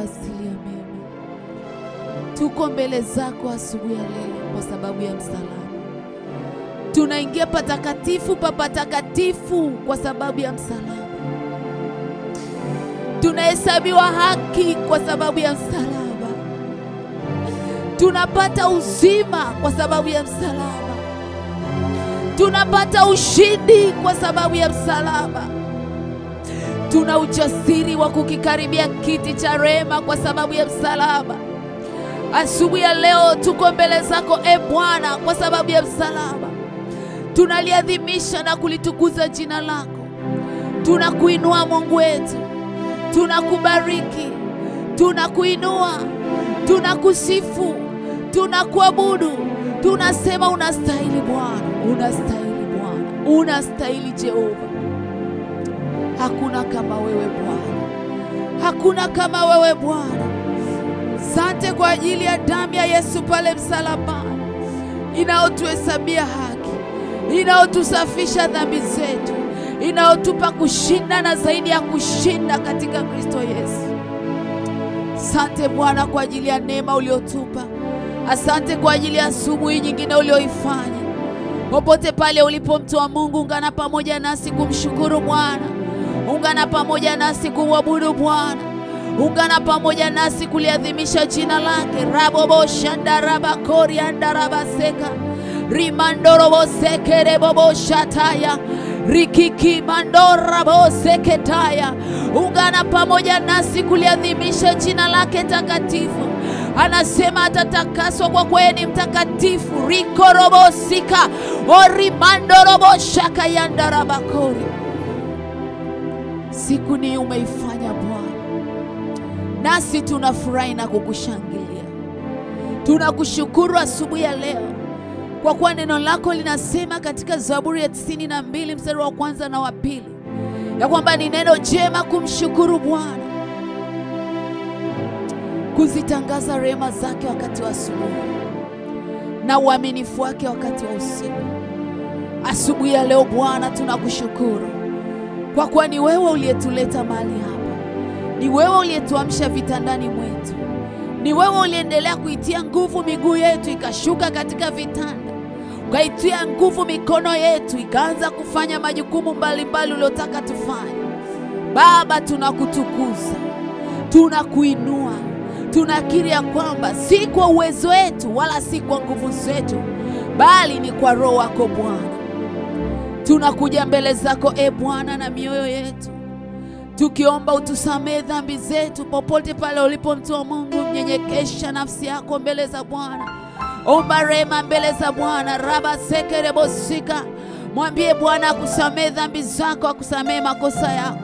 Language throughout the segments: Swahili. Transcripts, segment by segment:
asili ya mema. Tuko mbele zako asubuhi ya leo kwa sababu ya msalaba. Tunaingia patakatifu pa patakatifu kwa sababu ya msalaba. Tunahesabiwa haki kwa sababu ya msalaba. Tunapata uzima kwa sababu ya msalaba. Tunapata ushindi kwa sababu ya msalaba. Tuna ujasiri wa kukikaribia kiti cha rehema kwa sababu ya msalaba. Asubuhi ya leo tuko mbele zako Bwana kwa sababu ya msalaba. Tunaliadhimisha na kulitukuza jina lako. Tunakuinua Mungu wetu. Tunakubariki. Tunakuinua. Tunakusifu. Tunakuabudu. Tunasema unastahili Bwana. Unastahili Bwana. Unastahili Jehova. Hakuna kama wewe Bwana. Hakuna kama wewe Bwana. Asante kwa ajili ya damu ya Yesu pale msalabani, inayotuhesabia haki, inayotusafisha dhambi zetu, inayotupa kushinda na zaidi ya kushinda katika Kristo Yesu. Asante Bwana kwa ajili ya neema uliotupa. Asante kwa ajili ya asubuhi nyingine ulioifanya. Popote pale ulipo mtu wa Mungu, ungana pamoja nasi kumshukuru Bwana. Ungana pamoja nasi kumwabudu Bwana. Ungana pamoja nasi kuliadhimisha jina lake. Rabobo shandaraba koriandaraba seka. Rimandorobo sekere bobo shataya. Rikiki mandora bo seketaya. Ungana pamoja nasi kuliadhimisha jina lake takatifu. Anasema atatakaswa kwa kuwa ni mtakatifu. Rikorobo sika. Orimandorobo shaka yandaraba kori. Siku ni umeifanya Bwana, nasi tunafurahi na kukushangilia. Tunakushukuru asubuhi ya leo kwa kuwa neno lako linasema katika Zaburi ya 92 mstari wa 1 na wa 2 ya kwamba ni neno jema kumshukuru Bwana, kuzitangaza rehema zake wakati wa asubuhi na uaminifu wake wakati wa usiku. Asubuhi ya leo Bwana tunakushukuru kwa kuwa ni wewe uliyetuleta mahali hapa. Ni wewe uliyetuamsha vitandani mwetu. Ni wewe uliendelea kuitia nguvu miguu yetu ikashuka katika vitanda. Ukaitia nguvu mikono yetu ikaanza kufanya majukumu mbalimbali uliotaka tufanye. Baba, tunakutukuza. Tunakuinua. Tunakiri ya kwamba si kwa uwezo wetu wala si kwa nguvu zetu, bali ni kwa Roho wako Bwana. Tunakuja mbele zako Bwana na mioyo yetu, tukiomba utusamee dhambi zetu. Popote pale ulipo mtu wa Mungu, mnyenyekesha nafsi yako mbele za Bwana. Omba rehema mbele za Bwana. Raba sekere bosika. Mwambie Bwana akusamee dhambi zako, akusamee makosa yako.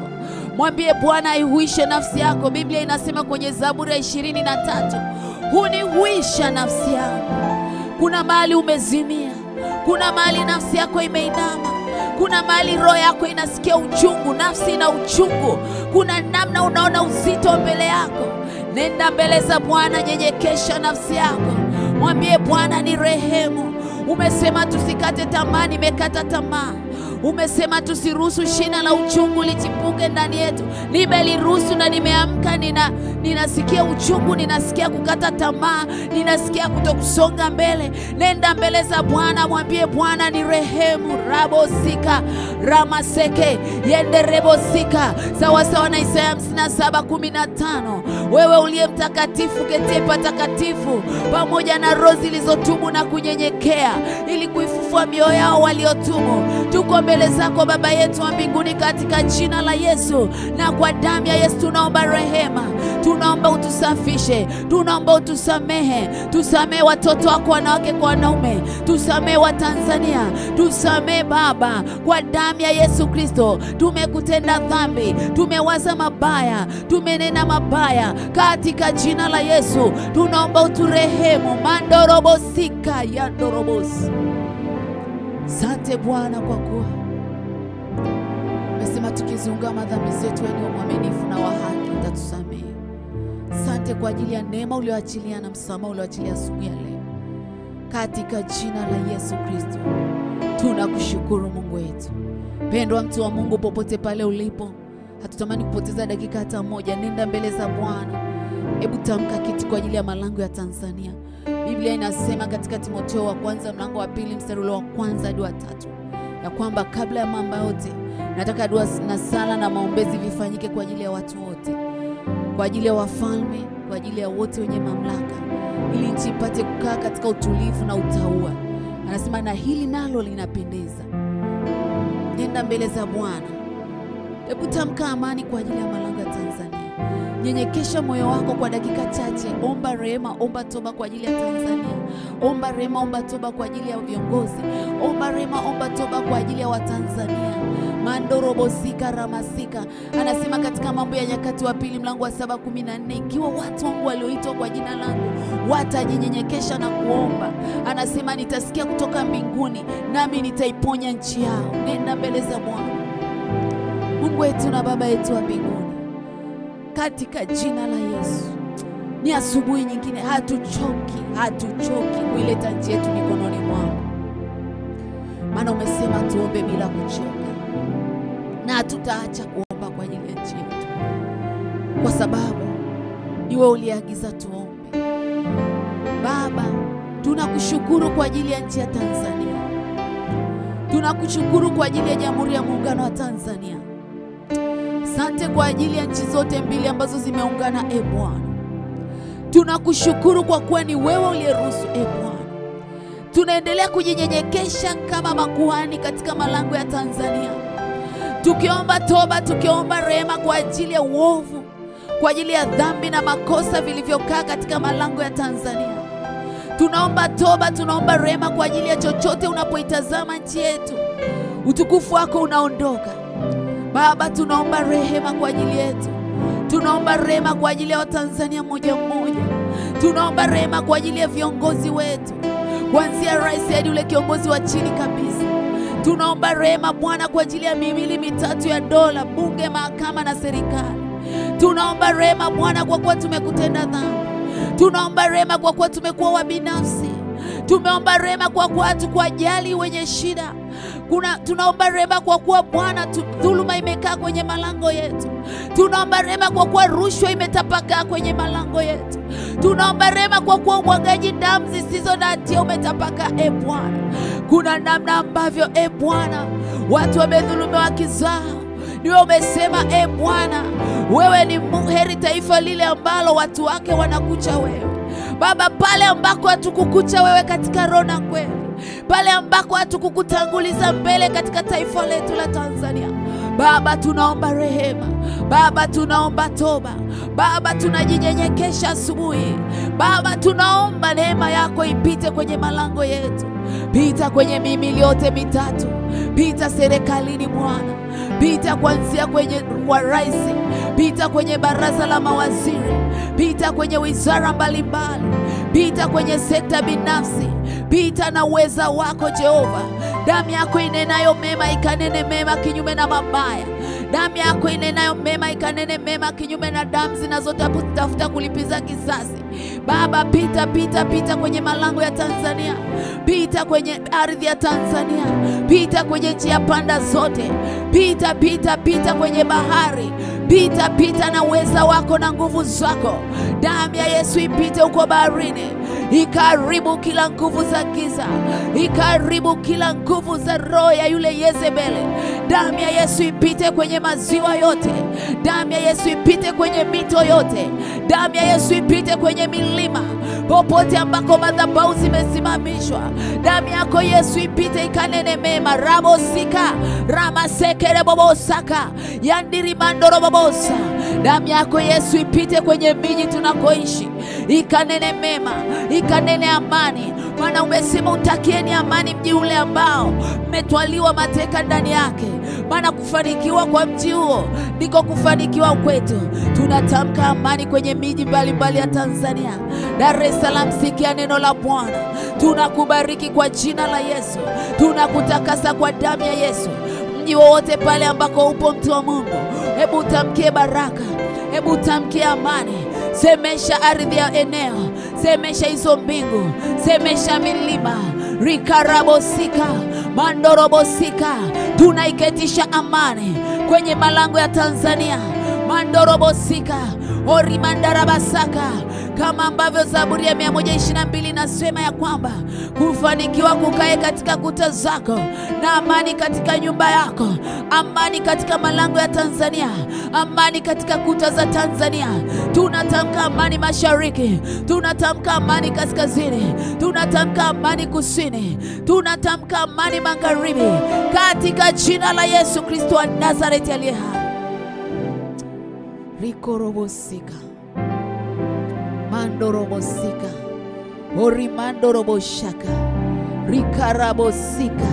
Mwambie Bwana aihuishe nafsi yako. Biblia inasema kwenye Zaburi ya 23, hunihuisha nafsi yako. Kuna mahali umezimia. Kuna mahali nafsi yako imeinama. Kuna mahali roho yako inasikia uchungu, nafsi ina uchungu. Kuna namna unaona uzito mbele yako. Nenda mbele za Bwana, nyenyekesha nafsi yako. Mwambie Bwana ni rehemu. Umesema tusikate tamaa, nimekata tamaa. Umesema tusiruhusu shina la uchungu lichipuke ndani yetu. Nimeliruhusu na nimeamka, ninasikia uchungu, ninasikia kukata tamaa, ninasikia kutokusonga mbele. Nenda mbele za Bwana, mwambie Bwana ni rehemu. Rabosika, ramaseke, yenderebosika. Sawa sawa na Isaya 57:15. Wewe uliye mtakatifu ketie patakatifu, pamoja na roho zilizotubu na kunyenyekea, ili kuifufua mioyo yao waliotubu. Tuko mbele zako Baba yetu wa mbinguni, katika jina la Yesu na kwa damu ya Yesu tunaomba rehema. Tunaomba utusafishe, tunaomba utusamehe. Tusamehe watoto wako wanawake kwa wanaume, tusamehe wa Tanzania, tusamehe Baba kwa damu ya Yesu Kristo. Tumekutenda dhambi, tumewaza mabaya, tumenena mabaya, katika jina la Yesu tunaomba uturehemu. Mandorobosika yandorobosi. Asante Bwana kwa kuwa umesema tukiziungama dhambi zetu wewe ni mwaminifu na wa haki utatusamehe. Asante kwa ajili ya neema ulioachilia na msamaha ulioachilia asubuhi ya leo, katika jina la Yesu Kristo tunakushukuru Mungu wetu. Pendwa mtu wa Mungu, popote pale ulipo, hatutamani kupoteza dakika hata moja. Nenda mbele za Bwana, Hebu tamka kitu kwa ajili ya malango ya Tanzania. Biblia inasema katika Timotheo wa kwanza mlango wa 2 mstari wa 1 hadi wa 3 ya kwamba kabla ya mambo yote nataka dua na sala na maombezi vifanyike kwa ajili ya watu wote, kwa ajili ya wafalme, kwa ajili ya wote wenye mamlaka, ili nchi ipate kukaa katika utulivu na utauwa. Anasema na hili nalo linapendeza. Nenda mbele za Bwana. Hebu tamka amani kwa ajili ya malango ya Tanzania. Nyenyekesha moyo wako kwa dakika chache. Omba rehema, omba toba kwa ajili ya Tanzania. Omba rehema, omba toba kwa ajili ya viongozi. Omba rehema, omba toba kwa ajili ya Watanzania. Mandorobosika ramasika. Anasema katika Mambo ya Nyakati wa Pili mlango wa 7:14, ikiwa watu wangu walioitwa kwa jina langu watajinyenyekesha na kuomba, anasema nitasikia kutoka mbinguni nami nitaiponya nchi yao. Nenda mbele za Bwana. Mungu wetu na Baba yetu wa mbinguni, katika jina la Yesu, ni asubuhi nyingine, hatuchoki kuileta nchi yetu mikononi mwako. Maana umesema tuombe bila kuchoka, na hatutaacha kuomba kwa ajili ya nchi yetu, kwa sababu ni wewe uliagiza tuombe. Baba, tunakushukuru kwa ajili ya nchi ya Tanzania. Tunakushukuru kwa ajili ya Jamhuri ya Muungano wa Tanzania. Asante kwa ajili ya nchi zote mbili ambazo zimeungana, Bwana. Tunakushukuru kwa kuwa ni wewe uliyeruhusu, Bwana. Tunaendelea kujinyenyekesha kama makuhani katika malango ya Tanzania, tukiomba toba, tukiomba rehema kwa ajili ya uovu, kwa ajili ya dhambi na makosa vilivyokaa katika malango ya Tanzania. Tunaomba toba, tunaomba rehema kwa ajili ya chochote unapoitazama nchi yetu utukufu wako unaondoka. Baba, tunaomba rehema kwa ajili yetu. Tunaomba rehema kwa ajili ya Watanzania mmoja mmoja. Tunaomba rehema kwa ajili ya viongozi wetu, kuanzia rais hadi yule kiongozi wa chini kabisa. Tunaomba rehema Bwana kwa ajili ya mihimili mitatu ya dola, bunge, mahakama na serikali. Tunaomba rehema Bwana kwa kuwa tumekutenda dhambi. Tunaomba rehema kwa kuwa tumekuwa wabinafsi. Tumeomba rehema kwa kuwa hatukuwajali wenye shida. Tunaomba rehema kwa kuwa Bwana dhuluma imekaa kwenye malango yetu. Tunaomba rehema kwa kuwa rushwa imetapakaa kwenye malango yetu. Tunaomba rehema kwa kuwa umwagaji damu zisizo na hatia umetapakaa, Bwana. Kuna namna ambavyo, Bwana, watu wamedhulumiwa haki zao. Niwe umesema, Bwana, wewe ni heri taifa lile ambalo watu wake wanakucha wewe. Baba, pale ambako hatukukucha wewe katika roho na kweli, pale ambako hatukukutanguliza mbele katika taifa letu la Tanzania, Baba, tunaomba rehema. Baba, tunaomba toba. Baba, tunajinyenyekesha asubuhi. Baba, tunaomba neema yako ipite kwenye malango yetu. Pita kwenye mihimili yote mitatu. Pita serikalini Bwana. Pita kuanzia kwa rais. Pita kwenye baraza la mawaziri. Pita kwenye wizara mbalimbali. Pita kwenye sekta binafsi. Pita na uweza wako Jehova. Damu yako inenayo mema ikanene mema kinyume na mabaya. Damu yako inenayo mema ikanene mema kinyume na damu zinazotafuta kulipiza kisasi. Baba, pita kwenye malango ya Tanzania. Pita kwenye ardhi ya Tanzania. Pita kwenye njia panda zote. Pita kwenye bahari. Pita na uweza wako na nguvu zako. Damu ya Yesu ipite uko baharini. Ikaribu kila nguvu za giza. Ikaribu kila nguvu za roho ya yule Yezebeli. Damu ya Yesu ipite kwenye maziwa yote. Damu ya Yesu ipite kwenye mito yote. Damu ya Yesu ipite kwenye milima popote ambako madhabahu zimesimamishwa. Damu yako Yesu ipite ikanene mema. Rabosika ramasekere bobosaka yandiri mandoro bobosa. Damu yako Yesu ipite kwenye miji tunakoishi, ikanene mema, ikanene amani. Maana umesema utakieni amani mji ule ambao mmetwaliwa mateka ndani yake. Maana kufanikiwa kwa mji huo ndiko kufanikiwa kwetu. Tunatamka amani kwenye miji mbalimbali ya Tanzania. Dar es Salaam, sikia neno la Bwana. Tunakubariki kwa jina la Yesu. Tunakutakasa kwa damu ya Yesu. Mji wote pale ambako upo mtu wa Mungu, hebu tamkie baraka, hebu tamkie amani. Semesha ardhi ya eneo, semesha hizo mbingu, semesha milima. Rikarabosika mandorobosika. Tunaiketisha amani kwenye malango ya Tanzania. mandorobosika orimandarabasaka, kama ambavyo Zaburi ya 122 nasema ya kwamba kufanikiwa kukae katika kuta zako, na amani katika nyumba yako, amani katika malango ya Tanzania, amani katika kuta za Tanzania. Tunatamka amani mashariki, tunatamka amani kaskazini, tunatamka amani kusini, tunatamka amani magharibi, katika jina la Yesu Kristo wa Nazareti aliye hai. Rikorobosika mandorobosika orimandoroboshaka rikarabosika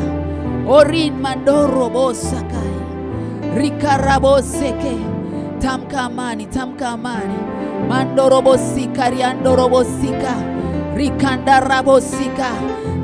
orin mandorobosaka rikaraboseke. Tamka amani, tamka amani. Mandorobosika riandorobosika rikandarabosika.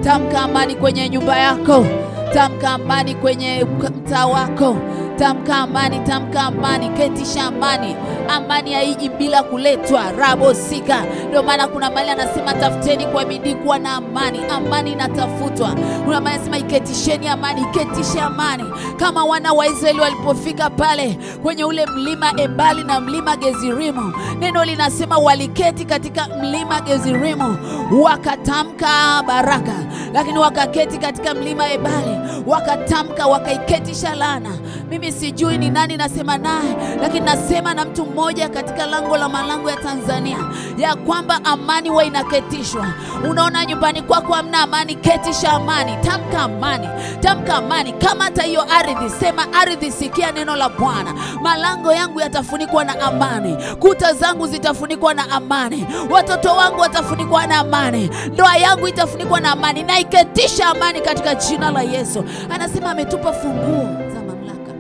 Tamka amani kwenye nyumba yako, tamka amani kwenye mtaa wako, tamka amani, tamka amani. Ketisha amani. Amani haiji bila kuletwa. Rabosika. Ndio maana kuna mahali anasema tafuteni kwa bidii kuwa na amani. Amani inatafutwa. Kuna mahali anasema iketisheni amani, iketishe amani. Kama wana wa Israeli walipofika pale kwenye ule mlima Ebali na mlima Gezirimu, neno linasema waliketi katika mlima Gezirimu wakatamka baraka, lakini wakaketi katika mlima Ebali wakatamka, wakaiketisha laana. Mimi sijui ni nani nasema naye, lakini nasema na mtu mmoja katika lango la malango ya Tanzania ya kwamba amani wa inaketishwa. Unaona nyumbani kwako hamna amani, ketisha amani. Tamka amani, tamka amani. Kama hata hiyo ardhi, sema ardhi, sikia neno la Bwana. Malango yangu yatafunikwa na amani, kuta zangu zitafunikwa na amani, watoto wangu watafunikwa na amani, ndoa yangu itafunikwa na amani. Na iketisha amani katika jina la Yesu. Anasema ametupa funguo za mamlaka.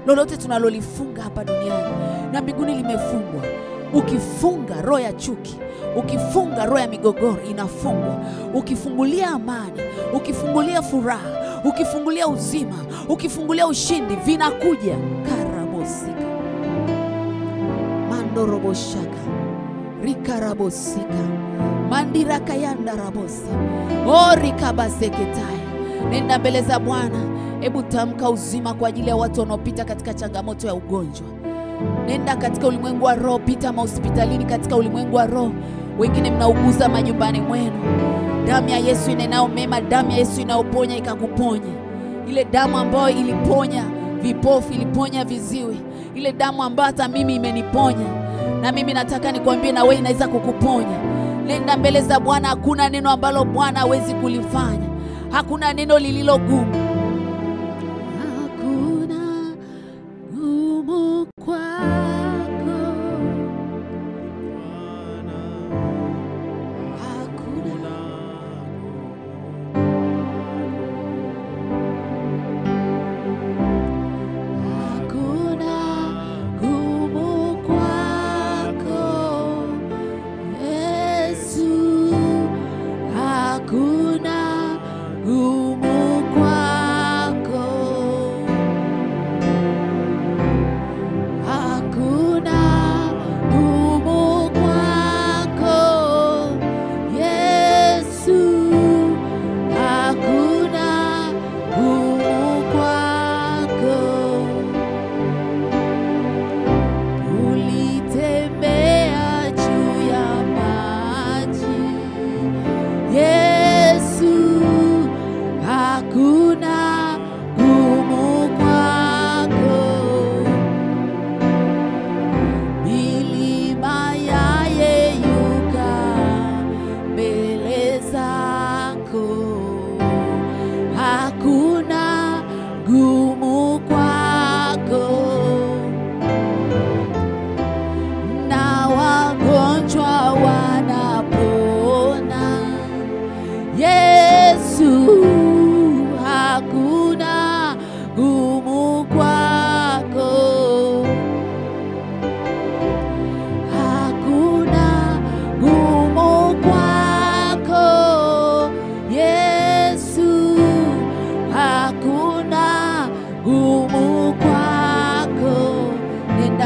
Lolote tunalolifunga hapa duniani na mbinguni limefungwa. Ukifunga roho ya chuki, ukifunga roho ya migogoro inafungwa. Ukifungulia amani, ukifungulia furaha, ukifungulia uzima, ukifungulia ushindi, vinakuja. Karabosika mandoroboshaka rikarabosika mandiraka yandarabosi orikabaseketaya. Nenda mbele za Bwana. Hebu tamka uzima kwa ajili ya watu wanaopita katika changamoto ya ugonjwa. Nenda katika ulimwengu wa roho, pita mahospitalini katika ulimwengu wa roho. Wengine mnauguza majumbani mwenu. Damu ya Yesu inenao mema, damu ya Yesu inaoponya ikakuponya. Ile damu ambayo iliponya vipofu, iliponya viziwi, ile damu ambayo hata mimi imeniponya, na mimi nataka nikwambie na wewe inaweza kukuponya. Nenda mbele za Bwana. Hakuna neno ambalo Bwana hawezi kulifanya. Hakuna neno lililo gumu.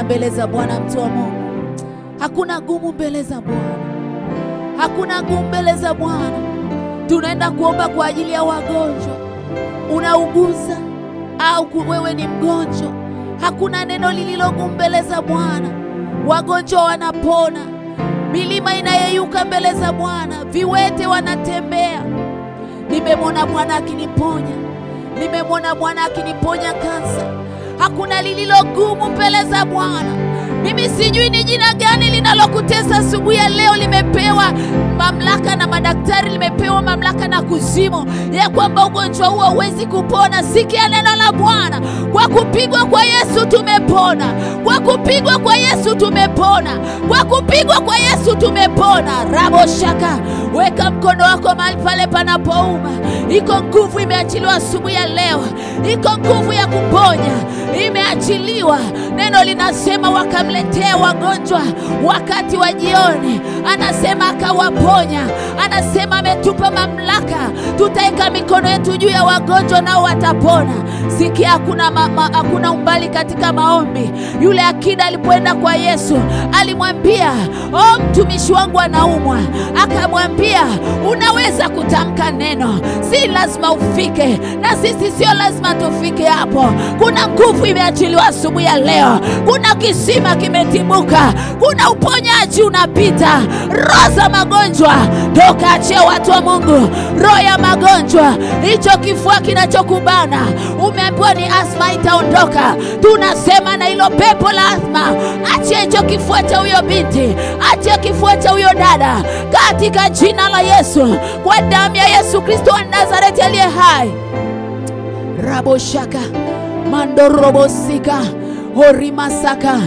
Mbele za Bwana, mtu wa Mungu. Hakuna gumu mbele za Bwana. Hakuna gumu mbele za Bwana. Tunaenda kuomba kwa ajili ya wagonjwa. Unauguza au wewe ni mgonjwa, Hakuna neno lililogumu mbele za Bwana. Wagonjwa wanapona, milima inayeyuka mbele za Bwana, viwete wanatembea. Nimemwona Bwana akiniponya, nimemwona Bwana akiniponya kansa. Hakuna lililogumu mbele za Bwana. Mimi sijui ni jina gani linalokutesa asubuhi ya leo. Limepewa mamlaka na madaktari, limepewa mamlaka na kuzimu ya kwamba ugonjwa huo hauwezi kupona. Sikia neno la Bwana. Kwa kupigwa kwa Yesu tumepona. Kwa kupigwa kwa Yesu tumepona. Kwa kupigwa kwa Yesu tumepona. Rabo shaka. Weka mkono wako mahali pale panapouma. Iko nguvu imeachiliwa asubuhi ya leo. Iko nguvu ya kuponya imeachiliwa. Neno linasema wakamletea wagonjwa wakati wa jioni. Anasema akawaponya. Anasema ametupa mamlaka. Tutaeka mikono yetu juu ya wagonjwa nao watapona. Sikia, hakuna umbali katika maombi. Yule akida alipoenda kwa Yesu, alimwambia, mtumishi wangu anaumwa. Akamwambia, unaweza kutamka neno, si lazima ufike. Na sisi sio lazima tufike hapo. Kuna nguvu imeachiliwa asubuhi ya leo. Kuna kisima kimetibuka. Kuna uponyaji unapita. Roho za magonjwa toka, achia watu wa Mungu. Roho ya magonjwa, hicho kifua kinachokubana, umeambiwa ni asma, itaondoka. Tunasema na hilo pepo la asma, achia hicho kifua cha huyo binti, achia kifua cha huyo dada, katika jina la Yesu, kwa damu ya Yesu Kristo wa Nazareti aliye hai. Rabo shaka mandorobo sika horimasaka.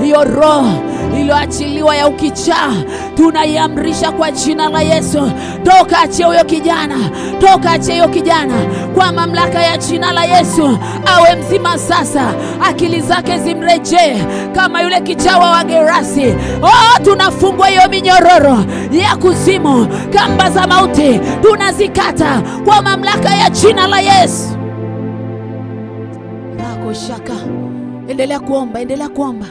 Hiyo roho iliyoachiliwa ya ukichaa, tunaiamrisha kwa jina la Yesu. Toka, achia huyo kijana. Toka, achia huyo kijana kwa mamlaka ya jina la Yesu. Awe mzima sasa. Akili zake zimrejee kama yule kichawa wa Gerasi. Tunafungwa hiyo minyororo ya kuzimu, kamba za mauti tunazikata kwa mamlaka ya jina la Yesu. Rako shaka. Endelea kuomba, endelea kuomba.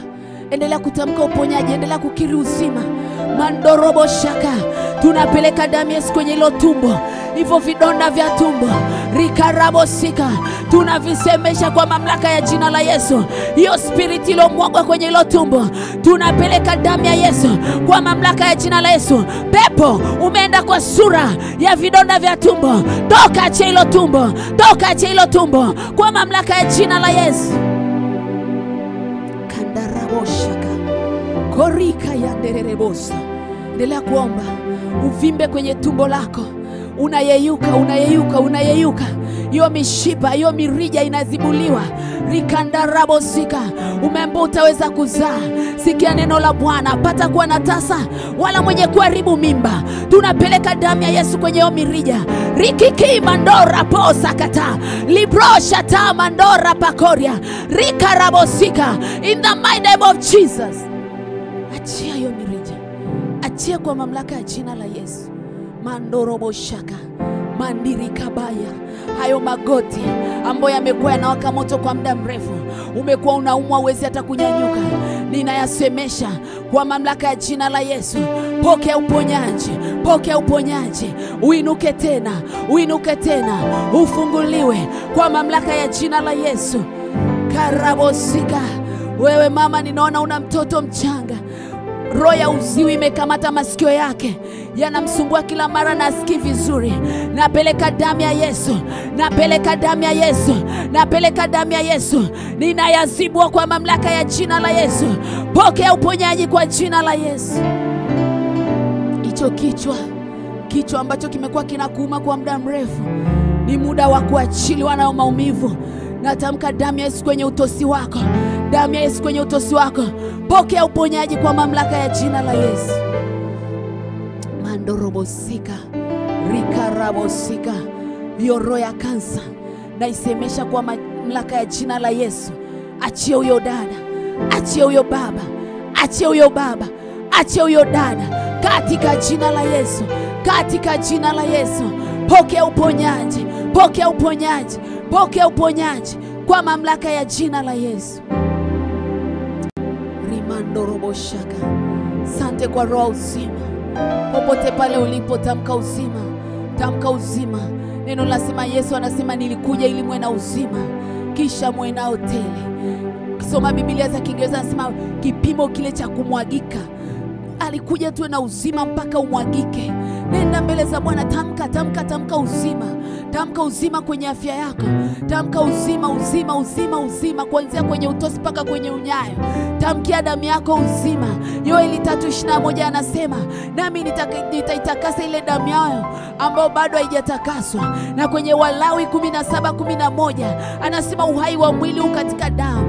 Endelea kutamka uponyaji, endelea kukiri uzima. Mandorobo shaka. Tunapeleka damu Yesu kwenye hilo tumbo, hivyo vidonda vya tumbo. Rikarabo sika. Tunavisemesha kwa mamlaka ya jina la Yesu. Hiyo spirit iliyomwagwa kwenye hilo tumbo, tunapeleka damu ya Yesu kwa mamlaka ya jina la Yesu. Pepo umeenda kwa sura ya vidonda vya tumbo. Toka, achia hilo tumbo. Toka, achia hilo tumbo kwa mamlaka ya jina la Yesu. Shaka. Korika ya ndererebosa. Endelea kuomba. Uvimbe kwenye tumbo lako unayeyuka, unayeyuka, unayeyuka. Hiyo mishipa, hiyo mirija inazibuliwa. Rikandarabosika. Umeambiwa utaweza kuzaa. Sikia neno la Bwana. Pata kuwa na tasa wala mwenye kuharibu mimba. Tunapeleka damu ya Yesu kwenye hiyo mirija. Rikiki mandora posa kata. Librosha ta mandora pakoria. Rikarabosika. In the mighty name of Jesus. Achia hiyo mirija. Achia kwa mamlaka ya jina la Yesu. Mandorobo shaka. Mandiri kabaya. Hayo magoti ambayo yamekuwa yanawaka moto kwa muda mrefu, umekuwa unaumwa, uwezi hata kunyanyuka, ninayasemesha kwa mamlaka ya jina la Yesu. Pokea uponyaji, pokea uponyaji. Uinuke tena, uinuke tena, ufunguliwe kwa mamlaka ya jina la Yesu. Karabosika. Wewe mama, ninaona una mtoto mchanga. Roho ya uziwi imekamata masikio yake, yanamsumbua kila mara na asikii vizuri. Napeleka damu ya Yesu. Napeleka damu ya Yesu. Napeleka damu ya Yesu. Ninayazibua kwa mamlaka ya jina la Yesu. Pokea uponyaji kwa jina la Yesu. Hicho kichwa ambacho kimekuwa kinakuuma kwa muda mrefu, ni muda wa kuachiliwa na maumivu. Natamka damu ya Yesu kwenye utosi wako. Damu ya Yesu kwenye utosi wako. Pokea uponyaji kwa mamlaka ya jina la Yesu. Mandorobosika. Rikarabosika. Hiyo roho ya kansa naisemesha kwa mamlaka ya jina la Yesu. Achia huyo dada. Achia huyo baba. Achia huyo baba. Achia huyo dada. Katika jina la Yesu. Katika jina la Yesu. Pokea uponyaji. Pokea uponyaji. Pokea uponyaji kwa mamlaka ya jina la Yesu. Rimandorobo shaka. Sante kwa roho uzima. Popote pale ulipo, tamka uzima. Tamka uzima. Neno lasema, Yesu anasema nilikuja ili mwe na uzima, kisha mwe nao tele. Ukisoma Biblia za Kiingereza anasema kipimo kile cha kumwagika, alikuja tuwe na uzima mpaka umwagike. Nenda mbele za Bwana, tamka uzima. Tamka uzima kwenye afya yako. Tamka uzima kuanzia kwenye utosi mpaka kwenye unyayo. Tamkia damu yako uzima. Yoeli 3:21 anasema, nami nitaitakasa ile damu yao ambao bado haijatakaswa. Na kwenye Walawi 17:11 anasema uhai wa mwili katika damu.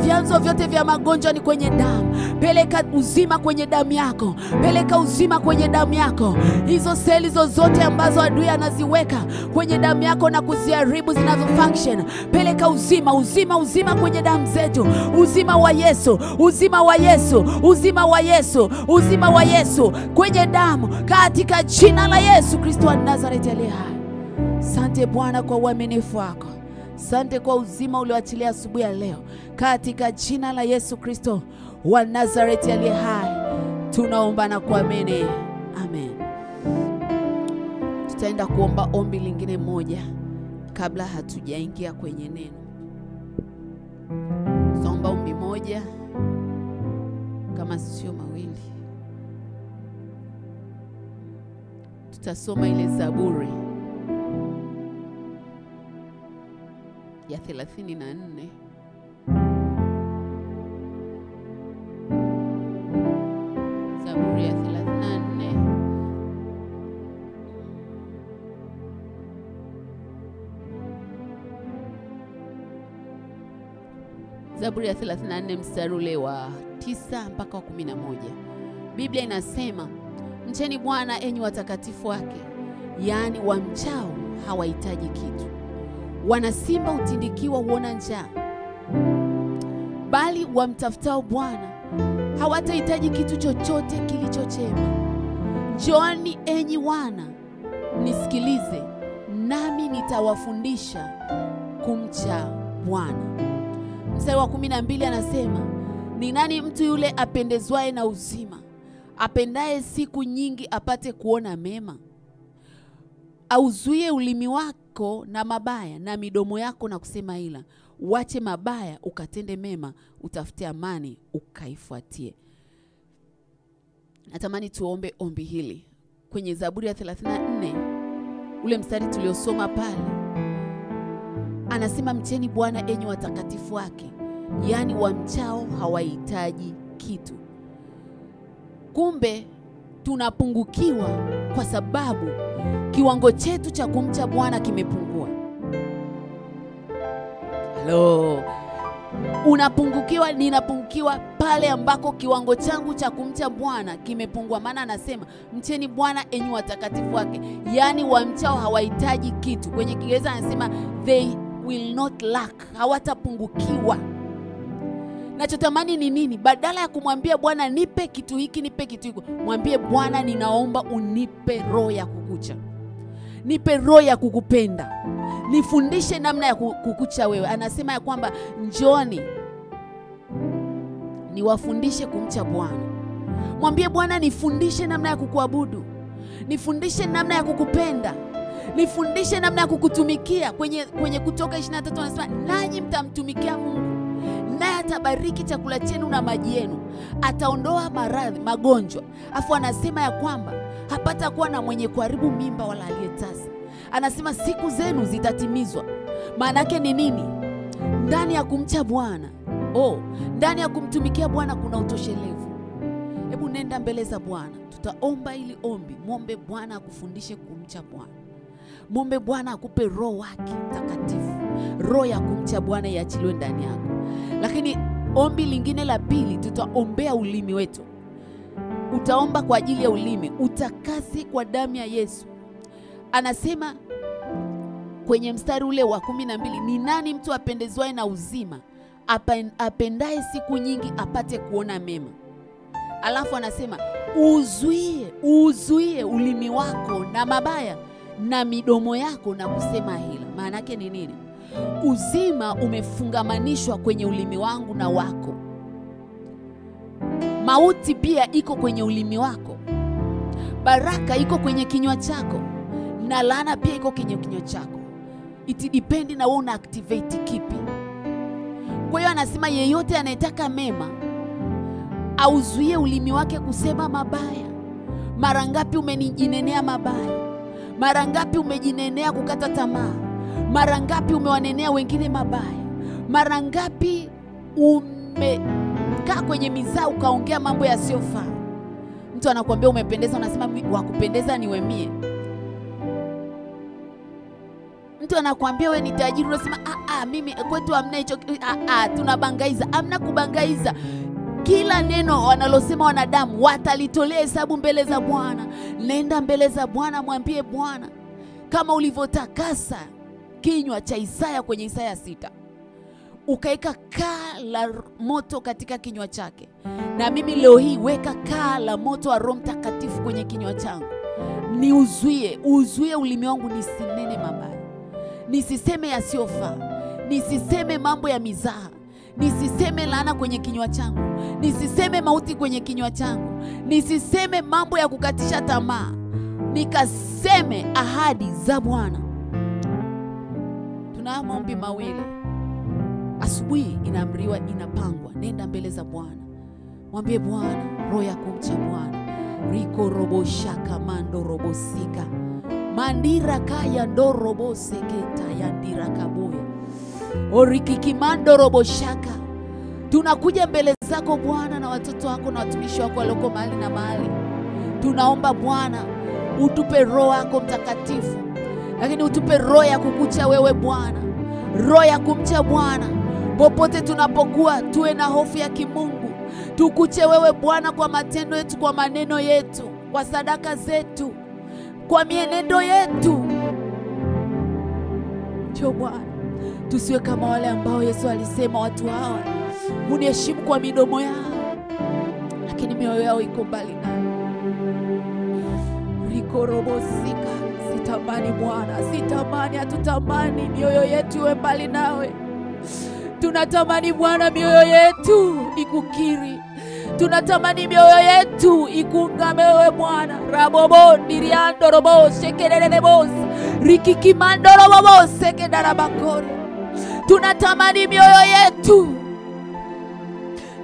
Vyanzo vyote vya magonjwa ni kwenye damu. Peleka uzima kwenye damu yako. Peleka uzima kwenye damu yako. Hizo seli zozote ambazo adui anaziweka kwenye damu yako na kuziharibu zinazo function, peleka uzima kwenye damu zetu. Uzima wa Yesu kwenye damu, katika jina la Yesu Kristo wa Nazareti aliye hai. Asante Bwana kwa uaminifu wako. Asante kwa uzima ulioachilia asubuhi ya leo, katika jina la Yesu Kristo wa Nazareti aliye hai. Tunaomba na kuamini. Amen. Tutaenda kuomba ombi lingine moja kabla hatujaingia kwenye neno. Tutaomba ombi moja kama sio mawili. Tutasoma ile Zaburi ya 34. Zaburi ya 34. Zaburi ya 34 mstari ule wa 9 mpaka 11. Biblia inasema, mcheni Bwana enyi watakatifu wake, yaani wamchao hawahitaji kitu. Wana simba utindikiwa huona njaa, bali wamtafutao Bwana hawatahitaji kitu chochote kilicho chema. Njooni enyi wana, nisikilize, nami nitawafundisha kumcha Bwana. Mstari wa 12 anasema, ni nani mtu yule apendezwaye na uzima, apendaye siku nyingi apate kuona mema? Auzuie ulimi wako na mabaya, na midomo yako na kusema ila. Uache mabaya ukatende mema, utafute amani ukaifuatie. Natamani tuombe ombi hili kwenye Zaburi ya 34, ule mstari tuliosoma pale. Anasema, mcheni Bwana enyi watakatifu wake, yaani wamchao hawahitaji kitu. Kumbe tunapungukiwa kwa sababu kiwango chetu cha kumcha Bwana kimepungua. Halo. Unapungukiwa, ninapungukiwa pale ambako kiwango changu cha kumcha Bwana kimepungua. Maana anasema, mcheni Bwana enyi watakatifu wake, yaani wamchao hawahitaji kitu. Kwenye Kiingereza anasema they will not lack, hawatapungukiwa. Nachotamani ni nini? Badala ya kumwambia Bwana nipe kitu hiki, nipe kitu hiko, mwambie Bwana ninaomba unipe roho ya kukucha. Nipe roho ya kukupenda. Nifundishe namna ya kukucha wewe. Anasema ya kwamba njooni niwafundishe kumcha Bwana. Mwambie Bwana nifundishe namna ya kukuabudu. Nifundishe namna ya kukupenda. Nifundishe namna ya kukutumikia. Kwenye Kutoka 23 anasema, nanyi mtamtumikia Mungu, naye atabariki chakula chenu na maji yenu, ataondoa maradhi, magonjwa. Afu anasema ya kwamba hapata kuwa na mwenye kuharibu mimba wala aliyetasa. Anasema siku zenu zitatimizwa. Maana yake ni nini? Ndani ya kumcha Bwana, ndani ya kumtumikia Bwana kuna utoshelevu. Hebu nenda mbele za Bwana. Tutaomba ili ombi. Muombe Bwana akufundishe kumcha Bwana. Muombe Bwana akupe roho wake takatifu. Roho ya kumcha Bwana iachiliwe ndani yako. Lakini ombi lingine la pili, tutaombea ulimi wetu. Utaomba kwa ajili ya ulimi, utakase kwa damu ya Yesu. Anasema kwenye mstari ule wa 12, ni nani mtu apendezwaye na uzima, apendaye siku nyingi apate kuona mema? Alafu anasema uzuie ulimi wako na mabaya, na midomo yako na kusema hila. Maana yake ni nini? Uzima umefungamanishwa kwenye ulimi wangu na wako. Mauti pia iko kwenye ulimi wako. Baraka iko kwenye kinywa chako, na laana pia iko kwenye kinywa chako. It depend na wewe una activate kipi. Kwa hiyo anasema yeyote anayetaka mema auzuie ulimi wake kusema mabaya. Mara ngapi umenijinenea mabaya? Mara ngapi umejinenea kukata tamaa? Mara ngapi umewanenea wengine mabaya? Mara ngapi umekaa kwenye mizaa ukaongea mambo yasiyofaa? Mtu anakuambia umependeza, unasema wakupendeza ni wemie. Mtu anakuambia wewe ni tajiri, unasema mimi kwetu hamna hicho. Tunabangaiza. Hamna kubangaiza. Kila neno wanalosema wanadamu watalitolea hesabu mbele za Bwana. Nenda mbele za Bwana, mwambie Bwana, kama ulivyotakasa kinywa cha Isaya kwenye Isaya 6, ukaeka kaa la moto katika kinywa chake, na mimi leo hii weka kaa la moto wa Roho Mtakatifu kwenye kinywa changu. Ni uzuie ulimi wangu nisinene mabaya, nisiseme yasiyofaa, nisiseme mambo ya mizaha, nisiseme laana kwenye kinywa changu, nisiseme mauti kwenye kinywa changu, nisiseme mambo ya kukatisha tamaa, nikaseme ahadi za Bwana. Tuna maombi mawili. Asubuhi inaamriwa, inapangwa, nenda mbele za Bwana. Mwambie Bwana, roho ya kumcha Bwana. Riko robo shaka mando robo sika. Mandira kaya ndo robo seketa ya ndira kaboya. Orikiki mando robo shaka. Tunakuja mbele zako Bwana na watoto wako na watumishi wako walioko mahali na mahali. Tunaomba Bwana, utupe roho yako Mtakatifu. Lakini utupe roho ya kukucha wewe Bwana. Roho ya kumcha Bwana. Popote tunapokuwa tuwe na hofu ya kimungu. Tukuche wewe Bwana kwa matendo yetu, kwa maneno yetu, kwa sadaka zetu, kwa mienendo yetu. Njoo Bwana, tusiwe kama wale ambao Yesu alisema watu hawa uniheshimu kwa midomo yao, lakini mioyo yao iko mbali nawe. Rikorobosika. Sitamani Bwana, sitamani, hatutamani mioyo yetu iwe mbali nawe. Tunatamani Bwana mioyo yetu ikukiri. Tunatamani mioyo yetu ikungame wewe Bwana. Rabobo ndiriando robo shekelele boss. Rikikimando robo sekedarabakori. Tunatamani mioyo yetu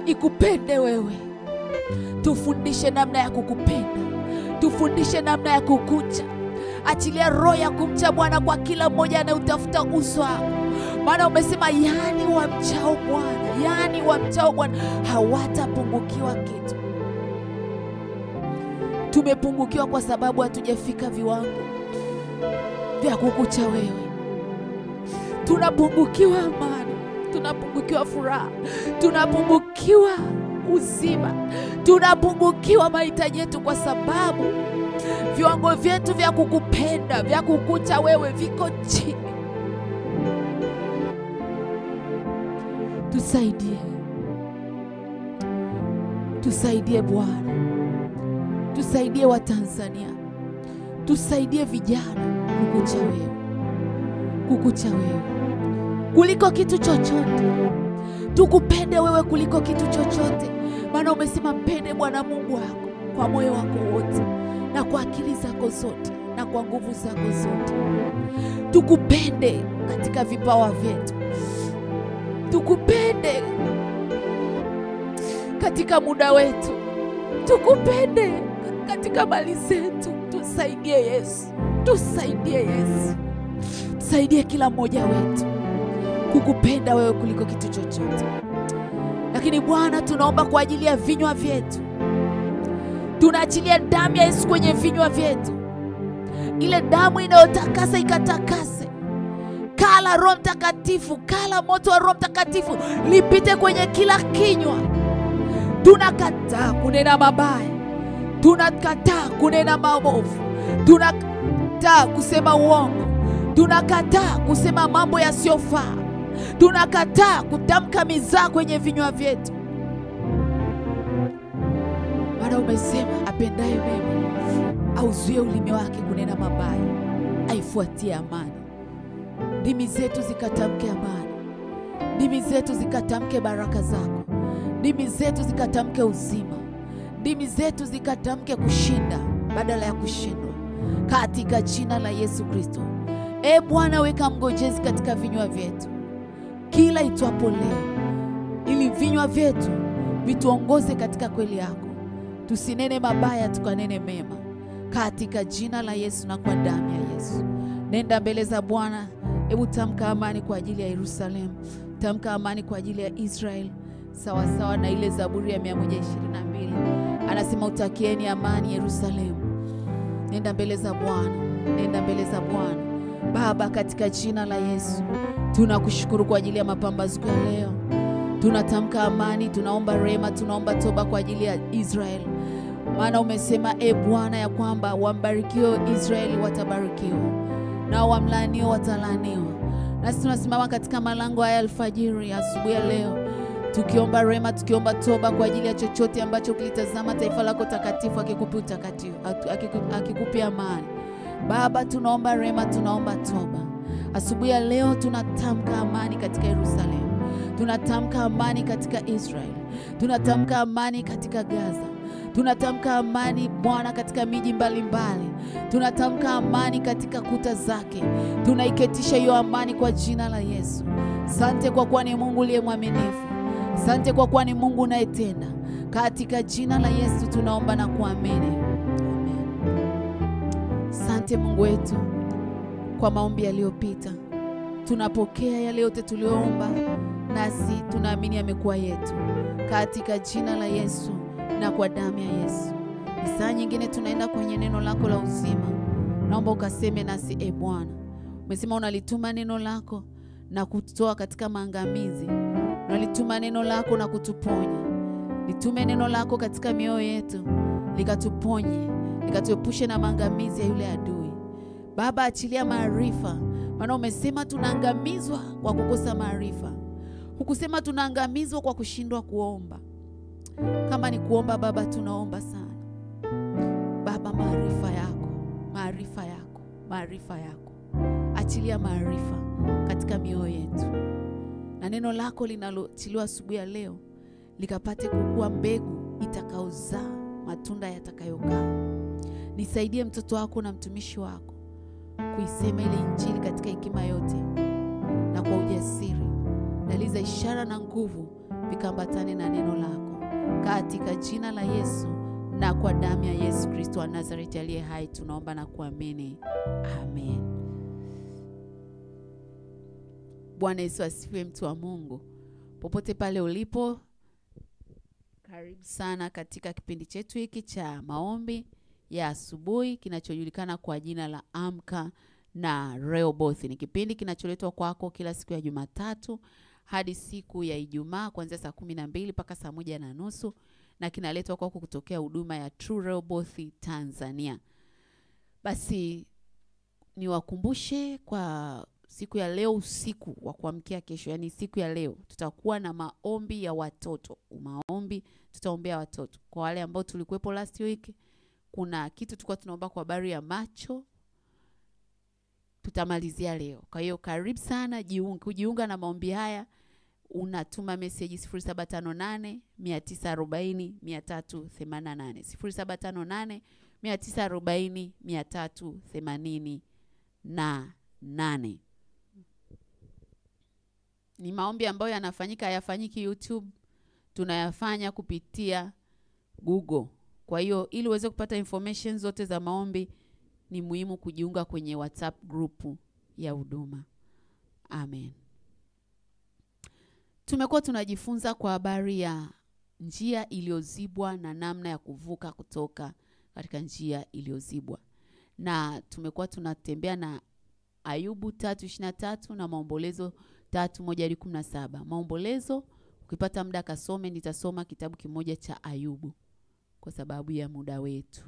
ikupende wewe. Tufundishe namna ya kukupenda. Tufundishe namna ya kukucha. Achilia roho ya kumcha Bwana kwa kila mmoja anautafuta uso wako. Maana umesema yani wamchao Bwana, yani wamchao Bwana hawatapungukiwa kitu. Tumepungukiwa kwa sababu hatujafika viwango vya kukucha wewe. Tunapungukiwa amani, tunapungukiwa furaha, tunapungukiwa uzima, tunapungukiwa mahitaji yetu kwa sababu viwango vyetu vya kukupenda, vya kukucha wewe viko chini. Tusaidie. Tusaidie Bwana. Tusaidie wa Tanzania. Tusaidie vijana kukucha wewe. Kukucha wewe kuliko kitu chochote. Tukupende wewe kuliko kitu chochote. Maana umesema mpende Bwana Mungu wako kwa moyo wako wote, na kwa akili zako zote, na kwa nguvu zako zote. Tukupende katika vipawa vyetu. Tukupende katika muda wetu. Tukupende katika mali zetu. Tusaidie Yesu. Tusaidie Yesu. Tusaidie kila mmoja wetu kukupenda wewe kuliko kitu chochote. Lakini Bwana, tunaomba kwa ajili ya vinywa vyetu. Tunaachilia damu ya Yesu kwenye vinywa vyetu. Ile damu inayotakasa ikatakase. Kala Roho Mtakatifu, kala moto wa Roho Mtakatifu lipite kwenye kila kinywa. Tunakataa kunena mabaya. Tunakataa kunena maovu. Tunakataa kusema uongo. Tunakataa kusema mambo yasiyofaa. Tunakataa kutamka mizaa kwenye vinywa vyetu. Maana umesema apendaye mema auzuie ulimi wake kunena mabaya, aifuatie amani. Ndimi zetu zikatamke amani. Ndimi zetu zikatamke baraka zako. Ndimi zetu zikatamke uzima. Ndimi zetu zikatamke kushinda badala ya kushindwa, katika jina la Yesu Kristo. Bwana, weka mgojezi katika vinywa vyetu. Kila itwapo leo ili vinywa vyetu vituongoze katika kweli yako. Tusinene mabaya, tukanene mema, katika jina la Yesu na kwa damu ya Yesu. Nenda mbele za Bwana. Hebu tamka amani kwa ajili ya Yerusalemu. Tamka amani kwa ajili ya Israel. Sawa sawa na ile Zaburi ya 122. Anasema utakieni amani Yerusalemu. Nenda mbele za Bwana. Nenda mbele za Bwana. Baba, katika jina la Yesu, tunakushukuru kwa ajili ya mapambazuko ya leo. Tunatamka amani, tunaomba rehema, tunaomba toba kwa ajili ya Israel. Maana umesema Bwana ya kwamba wambarikiwa Israeli watabarikiwa, na wamlaaniwa watalaaniwa. Nasi tunasimama katika malango haya alfajiri asubuhi ya leo, tukiomba rehema, tukiomba toba kwa ajili ya chochote ambacho kilitazama taifa lako takatifu akikupi utakatifu, akikupi amani. Baba, tunaomba rehema, tunaomba toba. Asubuhi ya leo tunatamka amani katika Yerusalemu. Tunatamka amani katika Israel. Tunatamka amani katika Gaza. Tunatamka amani Bwana katika miji mbalimbali. Tunatamka amani katika kuta zake. Tunaiketisha hiyo amani kwa jina la Yesu. Asante kwa kuwa ni Mungu uliye mwaminifu. Asante kwa kuwa ni Mungu unayetenda. Katika jina la Yesu tunaomba na kuamini. Amen. Asante Mungu wetu kwa maombi yaliyopita. Tunapokea yale yote tuliyoomba, nasi tunaamini yamekuwa yetu. Katika jina la Yesu na kwa damu ya Yesu. Saa nyingine tunaenda kwenye neno lako la uzima. Naomba ukaseme nasi Bwana. Umesema unalituma neno lako na kututoa katika maangamizi. Unalituma neno lako na kutuponya. Litume neno lako katika mioyo yetu, likatuponye, likatuepushe na maangamizi ya yule adui. Baba, achilia maarifa. Maana umesema tunaangamizwa kwa kukosa maarifa. Hukusema tunaangamizwa kwa kushindwa kuomba. Kama ni kuomba Baba, tunaomba sana. Baba, maarifa yako, maarifa yako, maarifa yako. Achilia maarifa katika mioyo yetu. Na neno lako linalotiliwa asubuhi ya leo likapate kukua mbegu itakaozaa matunda yatakayokaa. Nisaidie mtoto wako na mtumishi wako kuisema ile injili katika hekima yote na kwa ujasiri. Daliza ishara na nguvu vikambatane na neno lako. Katika jina la Yesu na kwa damu ya Yesu Kristo wa Nazareti aliye hai tunaomba na kuamini. Amen. Bwana Yesu asifiwe, mtu wa Mungu. Popote pale ulipo, karibu sana katika kipindi chetu hiki cha maombi ya asubuhi kinachojulikana kwa jina la Amka na Rehoboth. Ni kipindi kinacholetwa kwako kila siku ya Jumatatu hadi siku ya Ijumaa kuanzia saa 12 mpaka saa 1:30, na kinaletwa kwako kutokea huduma ya True Rehoboth Tanzania. Basi niwakumbushe kwa siku ya leo, usiku wa kuamkia kesho, yani siku ya leo tutakuwa na maombi ya watoto. Maombi tutaombea watoto. Kwa wale ambao tulikuwepo last week, kuna kitu tulikuwa tunaomba kwa habari ya macho, tutamalizia leo. Kwa hiyo karibu sana, kujiunga na maombi haya. Unatuma message 0758 940 388, 0758 940 388. Ni maombi ambayo yanafanyika, hayafanyiki YouTube, tunayafanya kupitia Google. Kwa hiyo ili uweze kupata information zote za maombi, ni muhimu kujiunga kwenye WhatsApp group ya huduma. Amen. Tumekuwa tunajifunza kwa habari ya njia iliyozibwa na namna ya kuvuka kutoka katika njia iliyozibwa. Na tumekuwa tunatembea na Ayubu 3:23 na Maombolezo 3:1-17. Maombolezo, ukipata muda kasome, nitasoma kitabu kimoja cha Ayubu kwa sababu ya muda wetu.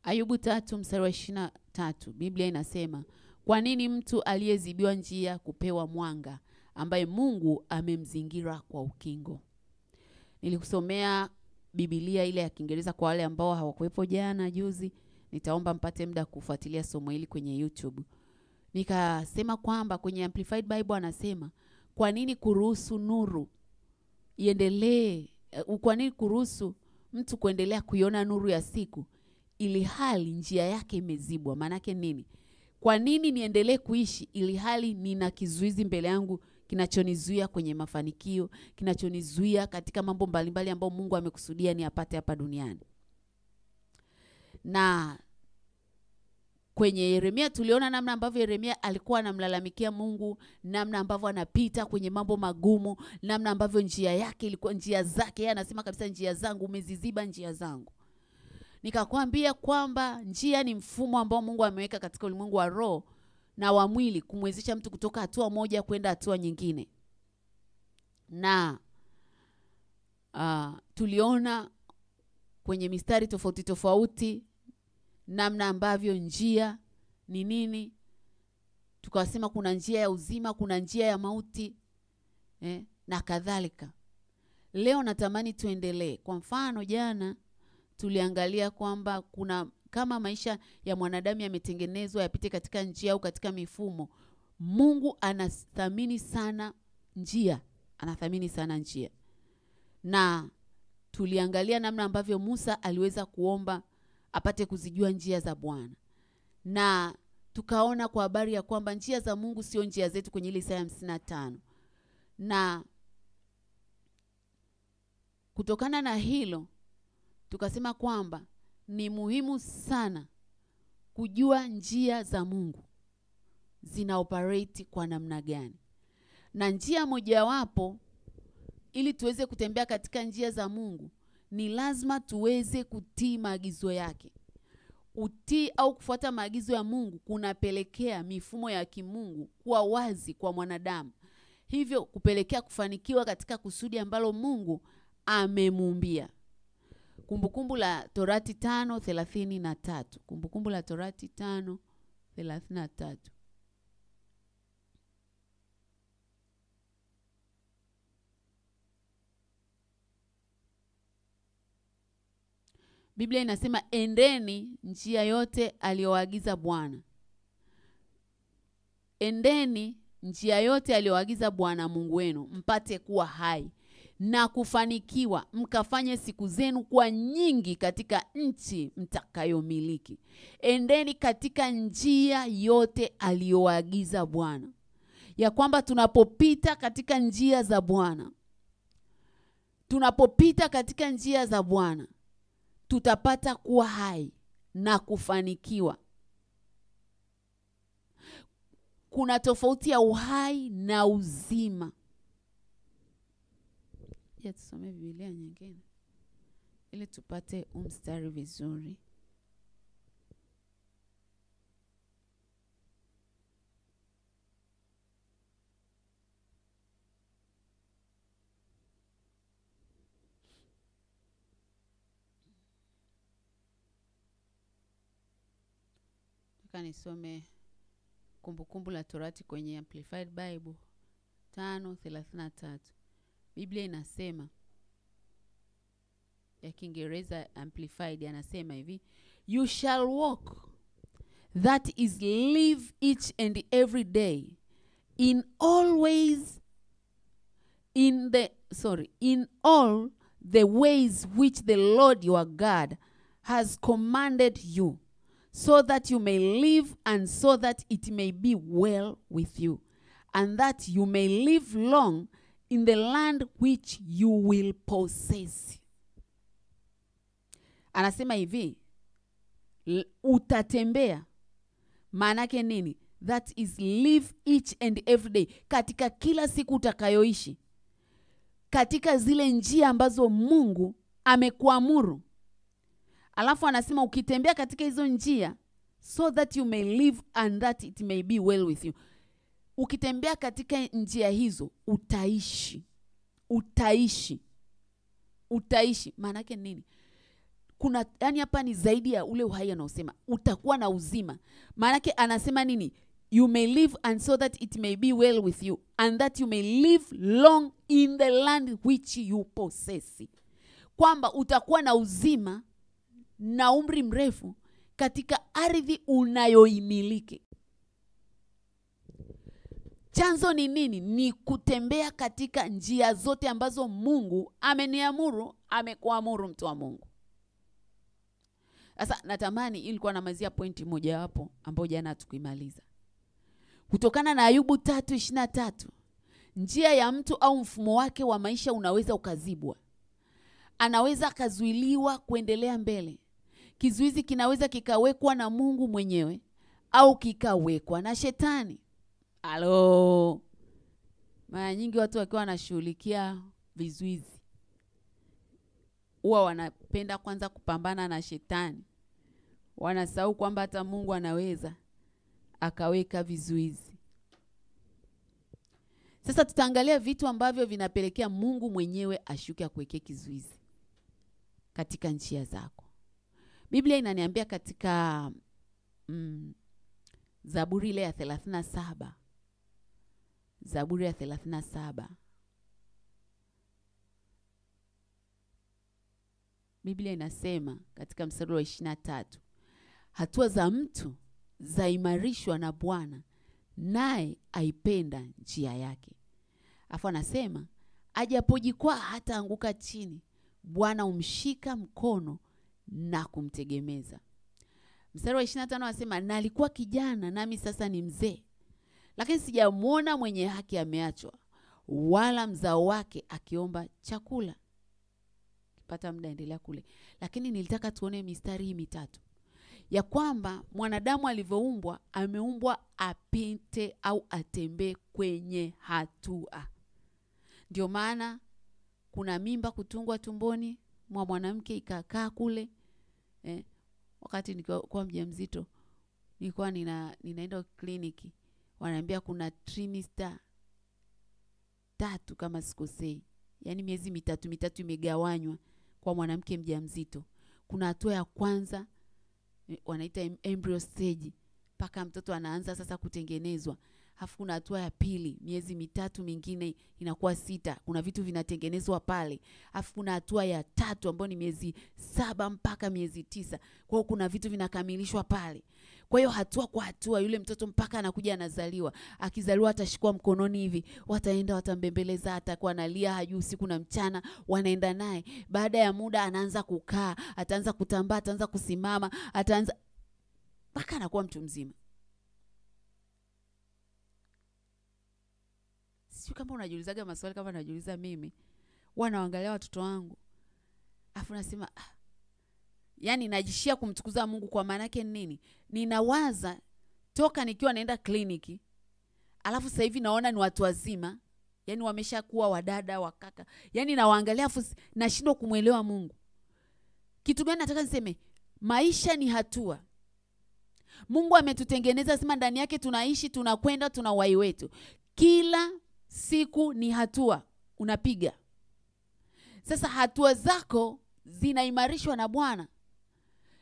Ayubu 3:23, Biblia inasema, kwa nini mtu aliyezibiwa njia kupewa mwanga, ambaye Mungu amemzingira kwa ukingo? Nilikusomea Biblia ile ya Kiingereza kwa wale ambao hawakuwepo jana juzi. Nitaomba mpate muda kufuatilia somo hili kwenye YouTube. Nikasema kwamba kwenye Amplified Bible anasema, Kwa nini kuruhusu nuru iendelee? Kwa nini kuruhusu mtu kuendelea kuiona nuru ya siku ili hali njia yake imezibwa? Maana yake nini? Kwa nini niendelee kuishi ili hali nina kizuizi mbele yangu kinachonizuia kwenye mafanikio, kinachonizuia katika mambo mbalimbali ambayo Mungu amekusudia niyapate hapa duniani? Na kwenye Yeremia tuliona namna ambavyo Yeremia alikuwa anamlalamikia Mungu, namna ambavyo anapita kwenye mambo magumu, namna ambavyo njia yake ilikuwa njia zake. Yeye anasema kabisa, njia zangu umeziziba njia zangu. Nikakwambia kwamba njia ni mfumo ambao Mungu ameweka katika ulimwengu wa roho na wa mwili kumwezesha mtu kutoka hatua moja kwenda hatua nyingine. Na tuliona kwenye mistari tofauti tofauti namna ambavyo njia ni nini. Tukasema kuna njia ya uzima, kuna njia ya mauti, na kadhalika. Leo natamani tuendelee. Kwa mfano, jana tuliangalia kwamba kuna kama maisha ya mwanadamu yametengenezwa yapite katika njia au katika mifumo, Mungu anathamini sana njia. Anathamini sana njia. Na tuliangalia namna ambavyo Musa aliweza kuomba apate kuzijua njia za Bwana. Na tukaona kwa habari ya kwamba njia za Mungu sio njia zetu kwenye ile Isaya 55. Na kutokana na hilo tukasema kwamba ni muhimu sana kujua njia za Mungu zina operate kwa namna gani. Na njia mojawapo ili tuweze kutembea katika njia za Mungu ni lazima tuweze kutii maagizo yake. Utii au kufuata maagizo ya Mungu kunapelekea mifumo ya kimungu kuwa wazi kwa mwanadamu, hivyo kupelekea kufanikiwa katika kusudi ambalo Mungu amemuumbia. Kumbukumbu la Torati 5:33. Kumbukumbu la Torati 5:33. Biblia inasema, endeni njia yote aliyoagiza Bwana. Endeni njia yote aliyoagiza Bwana Mungu wenu, mpate kuwa hai na kufanikiwa, mkafanye siku zenu kuwa nyingi katika nchi mtakayomiliki. Endeni katika njia yote aliyoagiza Bwana. Ya kwamba tunapopita katika njia za Bwana, tutapata kuwa hai na kufanikiwa. Kuna tofauti ya uhai na uzima. Tusome Biblia nyingine ili tupate mstari vizuri. Nisome Kumbukumbu la Torati kwenye Amplified Bible 5:33. Biblia inasema, ya Kiingereza Amplified, anasema hivi: you shall walk, that is live each and every day, in all the ways which the Lord your God has commanded you, so that you may live, and so that it may be well with you, and that you may live long in the land which you will possess. Anasema hivi, utatembea. Maana yake nini? That is live each and every day, katika kila siku utakayoishi, katika zile njia ambazo Mungu amekuamuru. Alafu anasema ukitembea katika hizo njia, so that you may live and that it may be well with you. Ukitembea katika njia hizo utaishi. Maana yake nini? Kuna yani hapa ni zaidi ya ule uhai anaosema utakuwa na uzima. Maana yake anasema nini? You may live and so that it may be well with you, and that you may live long in the land which you possess. Kwamba utakuwa na uzima na umri mrefu katika ardhi unayoimiliki. Chanzo ni nini? Ni kutembea katika njia zote ambazo Mungu ameniamuru, amekuamuru mtu wa Mungu. Sasa natamani ilikuwa namazia pointi moja hapo ambayo jana tukimaliza. Kutokana na Ayubu 3:23, njia ya mtu au mfumo wake wa maisha unaweza ukazibwa. Anaweza akazuiliwa kuendelea mbele. Kizuizi kinaweza kikawekwa na Mungu mwenyewe au kikawekwa na shetani. Halo. Mara nyingi watu wakiwa wanashughulikia vizuizi, huwa wanapenda kwanza kupambana na shetani. Wanasahau kwamba hata Mungu anaweza akaweka vizuizi. Sasa tutaangalia vitu ambavyo vinapelekea Mungu mwenyewe ashuke akuwekee kizuizi katika njia zako. Biblia inaniambia katika Zaburi ile ya 37. Zaburi ya 37. Biblia inasema katika mstari wa 23, hatua za mtu zaimarishwa na Bwana, naye aipenda njia yake. Afu anasema ajapojikwaa hata anguka chini, Bwana umshika mkono na kumtegemeza. Mstari wa 25 anasema, na alikuwa kijana nami sasa ni mzee, lakini sijamuona mwenye haki ameachwa, wala mzao wake akiomba chakula. Kipata muda endelea kule. Lakini nilitaka tuone mistari hii mitatu ya kwamba mwanadamu alivyoumbwa, ameumbwa apite au atembee kwenye hatua. Ndio maana kuna mimba kutungwa tumboni mwa mwanamke ikakaa kule. Wakati nilikuwa mjamzito, nilikuwa ninaenda kliniki, wananiambia kuna trimester 3 kama sikosei. Yaani miezi mitatu imegawanywa kwa mwanamke mjamzito. Kuna hatua ya kwanza wanaita embryo stage, mpaka mtoto anaanza sasa kutengenezwa. Alafu kuna hatua ya pili, miezi 3 mingine inakuwa 6. Kuna vitu vinatengenezwa pale. Alafu kuna hatua ya 3 ambayo ni miezi 7 mpaka miezi 9. Kwa hiyo kuna vitu vinakamilishwa pale. Kwa hiyo hatua kwa hatua yule mtoto mpaka anakuja anazaliwa. Akizaliwa atashikwa mkononi hivi, wataenda watambembeleza, atakuwa analia hajui usiku na mchana, wanaenda naye. Baada ya muda anaanza kukaa, ataanza kutambaa, ataanza kusimama, ataanza mpaka anakuwa mtu mzima. Sio kama unajiulizaga maswali kama najiuliza mimi. Wanaangalia watoto wangu, afu nasema yani najishia kumtukuza Mungu. Kwa maana yake nini? Ninawaza toka nikiwa naenda kliniki, alafu sasa hivi naona ni watu wazima, yani wameshakuwa wadada wakaka, yani nawaangalia afu nashindwa kumuelewa Mungu. Kitu gani nataka niseme? Maisha ni hatua. Mungu ametutengeneza, sema ndani yake tunaishi, tunakwenda, tuna uhai wetu. Kila siku ni hatua unapiga. Sasa hatua zako zinaimarishwa na Bwana.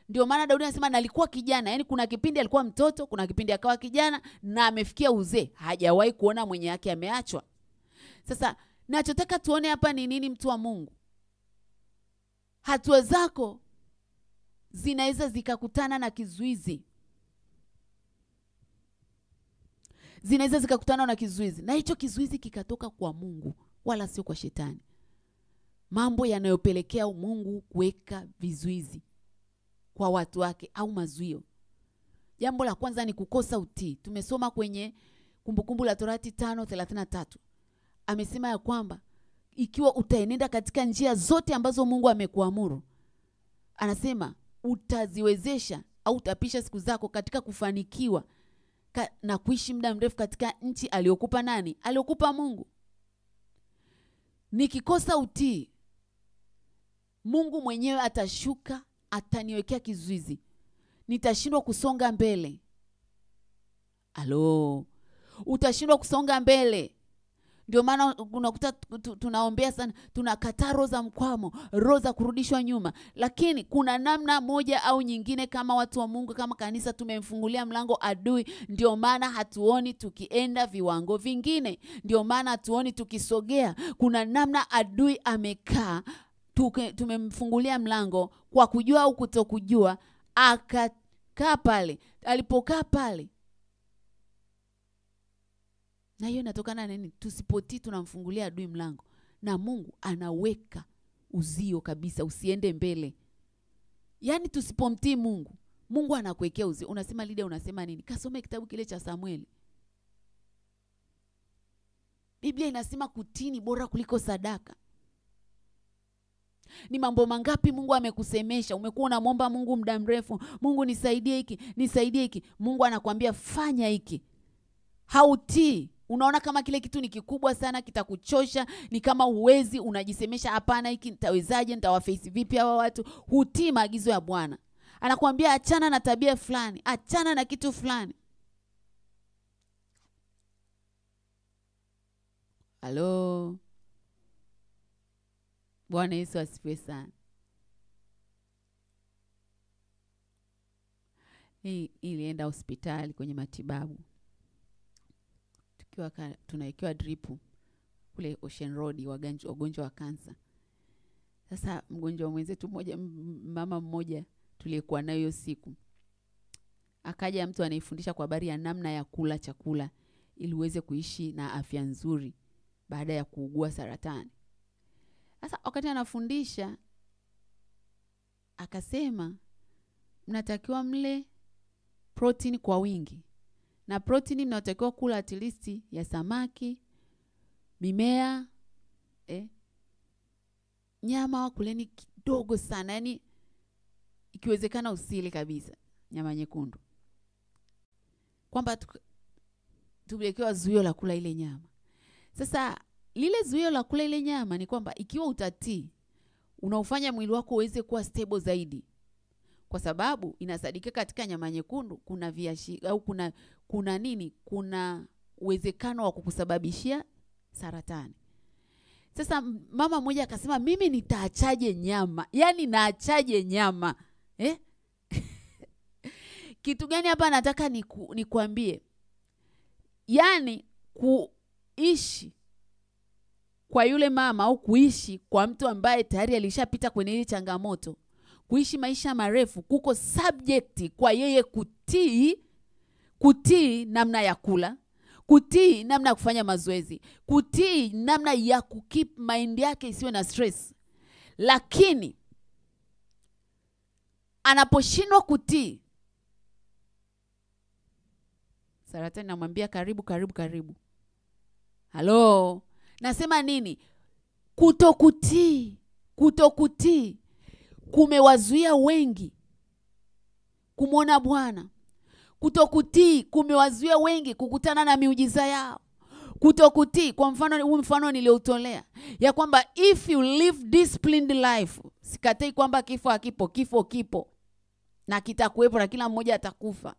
Ndio maana Daudi anasema nalikuwa kijana. Yaani kuna kipindi alikuwa mtoto, kuna kipindi akawa kijana, na amefikia uzee. Hajawahi kuona mwenye yake ameachwa. Sasa nachotaka tuone hapa ni nini, mtu wa Mungu? Hatua zako zinaweza zikakutana na kizuizi. Zinaweza zikakutana na kizuizi, na hicho kizuizi kikatoka kwa Mungu wala sio kwa shetani. Mambo yanayopelekea Mungu kuweka vizuizi kwa watu wake au mazuio. Jambo la kwanza ni kukosa utii. Tumesoma kwenye Kumbukumbu la Torati 5:33. Amesema ya kwamba ikiwa utaenenda katika njia zote ambazo Mungu amekuamuru, anasema utaziwezesha au utapisha siku zako katika kufanikiwa na kuishi muda mrefu katika nchi aliyokupa nani? Aliyokupa Mungu. Nikikosa utii, Mungu mwenyewe atashuka, ataniwekea kizuizi. Nitashindwa kusonga mbele. Utashindwa kusonga mbele. Ndio maana unakuta tunaombea sana, tunakataa roho za mkwamo, roho za kurudishwa nyuma. Lakini kuna namna moja au nyingine kama watu wa Mungu, kama kanisa, tumemfungulia mlango adui. Ndio maana hatuoni tukienda viwango vingine. Ndio maana hatuoni tukisogea. Kuna namna adui amekaa, tumemfungulia mlango kwa kujua au kutokujua, akakaa pale. Alipokaa pale, Na hiyo inatokana na nini? Tusipotii tunamfungulia adui mlango, na Mungu anaweka uzio kabisa usiende mbele. Yaani tusipomtii Mungu, Mungu anakuwekea uzio. Unasema Lydia, unasema nini? Kasome kitabu kile cha Samueli. Biblia inasema kutii ni bora kuliko sadaka. Ni mambo mangapi Mungu amekusemesha, umekuwa unamwomba Mungu muda mrefu, Mungu nisaidie hiki, nisaidie hiki. Mungu anakuambia fanya hiki. Hautii. Unaona kama kile kitu ni kikubwa sana, kitakuchosha, ni kama uwezi, unajisemesha hapana, hiki nitawezaje, nitawaface vipi hawa watu? Hutii maagizo ya Bwana. Anakuambia achana na tabia fulani, achana na kitu fulani. Halo. Bwana Yesu asifiwe sana. Ilienda hospitali kwenye matibabu. Tunawekewa drip kule Ocean Road, wagonjwa wa kansa. Sasa mgonjwa mwenzetu mmoja, mama mmoja tuliyekuwa nayo hiyo siku, akaja mtu anayefundisha kwa habari ya namna ya kula chakula ili uweze kuishi na afya nzuri baada ya kuugua saratani. Sasa wakati anafundisha akasema mnatakiwa mle protein kwa wingi. Na protein mnatakiwa kula at least ya samaki, mimea, nyama wakuleni kidogo sana. Yaani ikiwezekana usile kabisa nyama nyekundu. Kwamba tumewekewa zuio la kula ile nyama. Sasa lile zuio la kula ile nyama ni kwamba ikiwa utatii, unaufanya mwili wako uweze kuwa stable zaidi. Kwa sababu inasadikika katika nyama nyekundu kuna viashi au kuna nini? Kuna uwezekano wa kukusababishia saratani. Sasa mama mmoja akasema mimi nitaachaje nyama? Yaani naachaje nyama? Kitu gani hapa nataka nikuambie? Yaani kuishi kwa yule mama au kuishi kwa mtu ambaye tayari alishapita kwenye ile changamoto, kuishi maisha marefu, kuko subject kwa yeye kutii namna ya kula, kutii namna ya kufanya mazoezi, kutii namna ya kukeep mind yake isiwe na stress. Lakini anaposhindwa kutii, saratani namwambia karibu. Halo, nasema nini? Kutokutii kumewazuia wengi kumwona Bwana. Kutokutii kumewazuia wengi kukutana na miujiza yao. Kutokutii, kwa mfano niliotolea ya kwamba if you live disciplined life, sikatai kwamba kifo kipo na kitakuwepo na kila mmoja atakufa.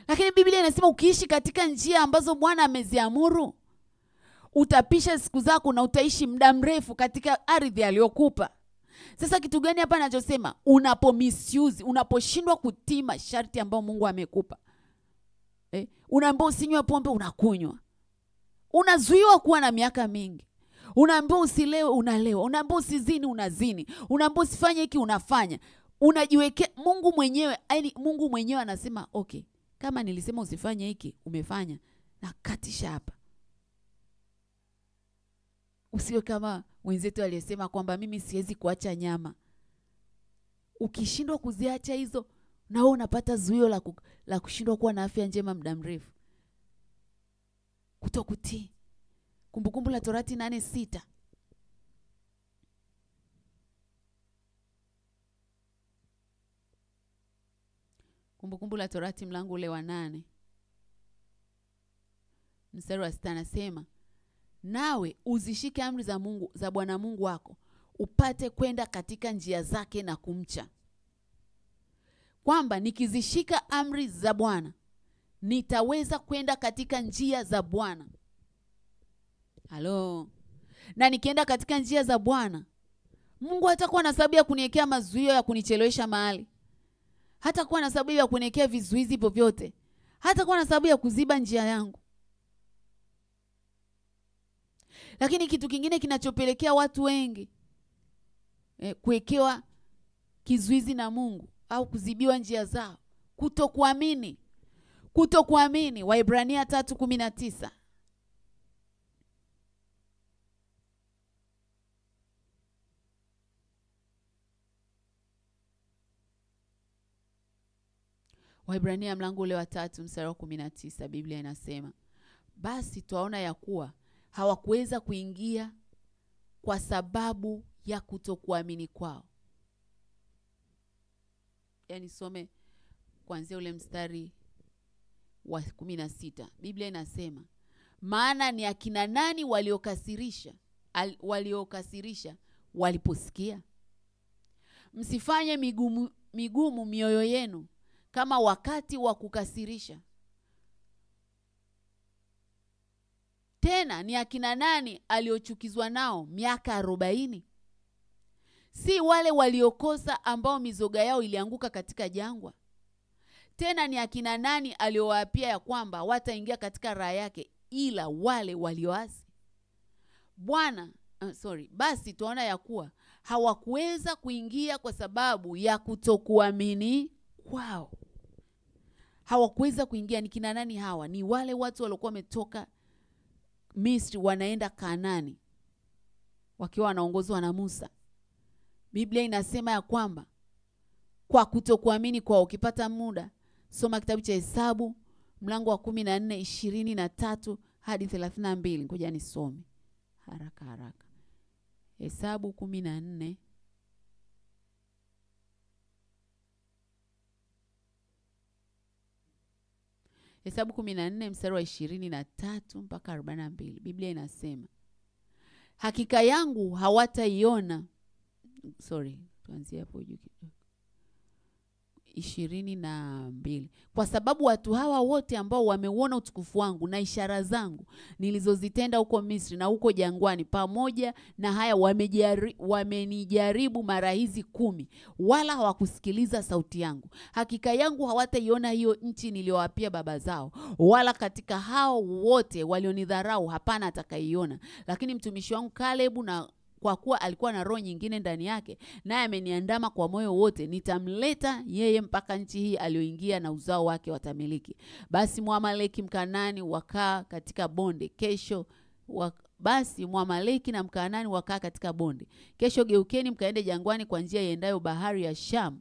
Lakini Biblia inasema ukiishi katika njia ambazo Bwana ameziamuru, utapisha siku zako na utaishi muda mrefu katika ardhi aliyokupa. Sasa kitu gani hapa anachosema? Unaposhindwa kutii masharti ambayo Mungu amekupa. Unaambiwa usinywe pombe, unakunywa. Unazuiwa kuwa na miaka mingi. Unaambiwa usilewe, unalewa. Unaambiwa usizini, unazini. Unaambiwa usifanye hiki, unafanya. Unajiwekea Mungu mwenyewe anasema, okay, kama nilisema usifanye hiki, umefanya, na katisha hapa. Usiwe kama wenzetu aliyesema kwamba mimi siwezi kuacha nyama. Ukishindwa kuziacha hizo, na wewe unapata zuio la kushindwa kuwa na afya njema muda mrefu. Kutokutii. Kumbukumbu la Torati 8:6. Kumbukumbu la Torati mlango ule wa 8 mstari wa 6 anasema, nawe uzishike amri za Bwana Mungu wako, upate kwenda katika njia zake na kumcha. Kwamba nikizishika amri za Bwana, nitaweza kwenda katika njia za Bwana. Halo. Na nikienda katika njia za Bwana, Mungu hatakuwa na sababu ya kuniwekea mazuio ya kunichelewesha mahali. Hatakuwa na sababu ya kuniwekea vizuizi vyovyote. Hatakuwa na sababu ya kuziba njia yangu. Lakini kitu kingine kinachopelekea watu wengi kuwekewa kizuizi na Mungu au kuzibiwa njia zao, kutokuamini. Kutokuamini, Waebrania 3:19. Waebrania mlango ule wa 3 mstari wa 19, Biblia inasema, basi twaona ya kuwa hawakuweza kuingia kwa sababu ya kutokuamini kwao. Yani some kuanzia ule mstari wa 16. Biblia inasema, maana ni akina nani waliokasirisha waliposikia? Msifanye migumu mioyo yenu kama wakati wa kukasirisha. Tena ni akina nani aliochukizwa nao miaka 40? Si wale waliokosa ambao mizoga yao ilianguka katika jangwa? Tena ni akina nani aliowaapia ya kwamba wataingia katika raha yake ila wale walioasi? Basi tuona ya kuwa hawakuweza kuingia kwa sababu ya kutokuamini kwao. Hawakuweza kuingia. Ni kina nani hawa? Ni wale watu waliokuwa wametoka Misri wanaenda Kanaani wakiwa wanaongozwa na Musa. Biblia inasema ya kwamba kwa kutokuamini kwao, ukipata muda soma kitabu cha Hesabu mlango wa 14:23 hadi 32. Ngoja nisome haraka. Hesabu 14 Hesabu 14 mstari wa 23 mpaka 42. Biblia inasema, hakika yangu hawataiona. Tuanzie hapo juu kidogo. 22. Kwa sababu watu hawa wote ambao wameuona utukufu wangu na ishara zangu nilizozitenda huko Misri na huko jangwani, pamoja na haya wamenijaribu mara hizi 10, wala hawakusikiliza sauti yangu. Hakika yangu hawataiona hiyo nchi niliyowapia baba zao, wala katika hao wote walionidharau hapana atakaiona. Lakini mtumishi wangu Kalebu, na kwa kuwa alikuwa na roho nyingine ndani yake, naye ameniandama kwa moyo wote, nitamleta yeye mpaka nchi hii aliyoingia, na uzao wake watamiliki. Basi Mwamaleki Mkanani wakaa katika bonde. Mwamaleki na Mkanani wakaa katika bonde. Kesho geukeni mkaende jangwani kwa njia iendayo bahari ya Shamu.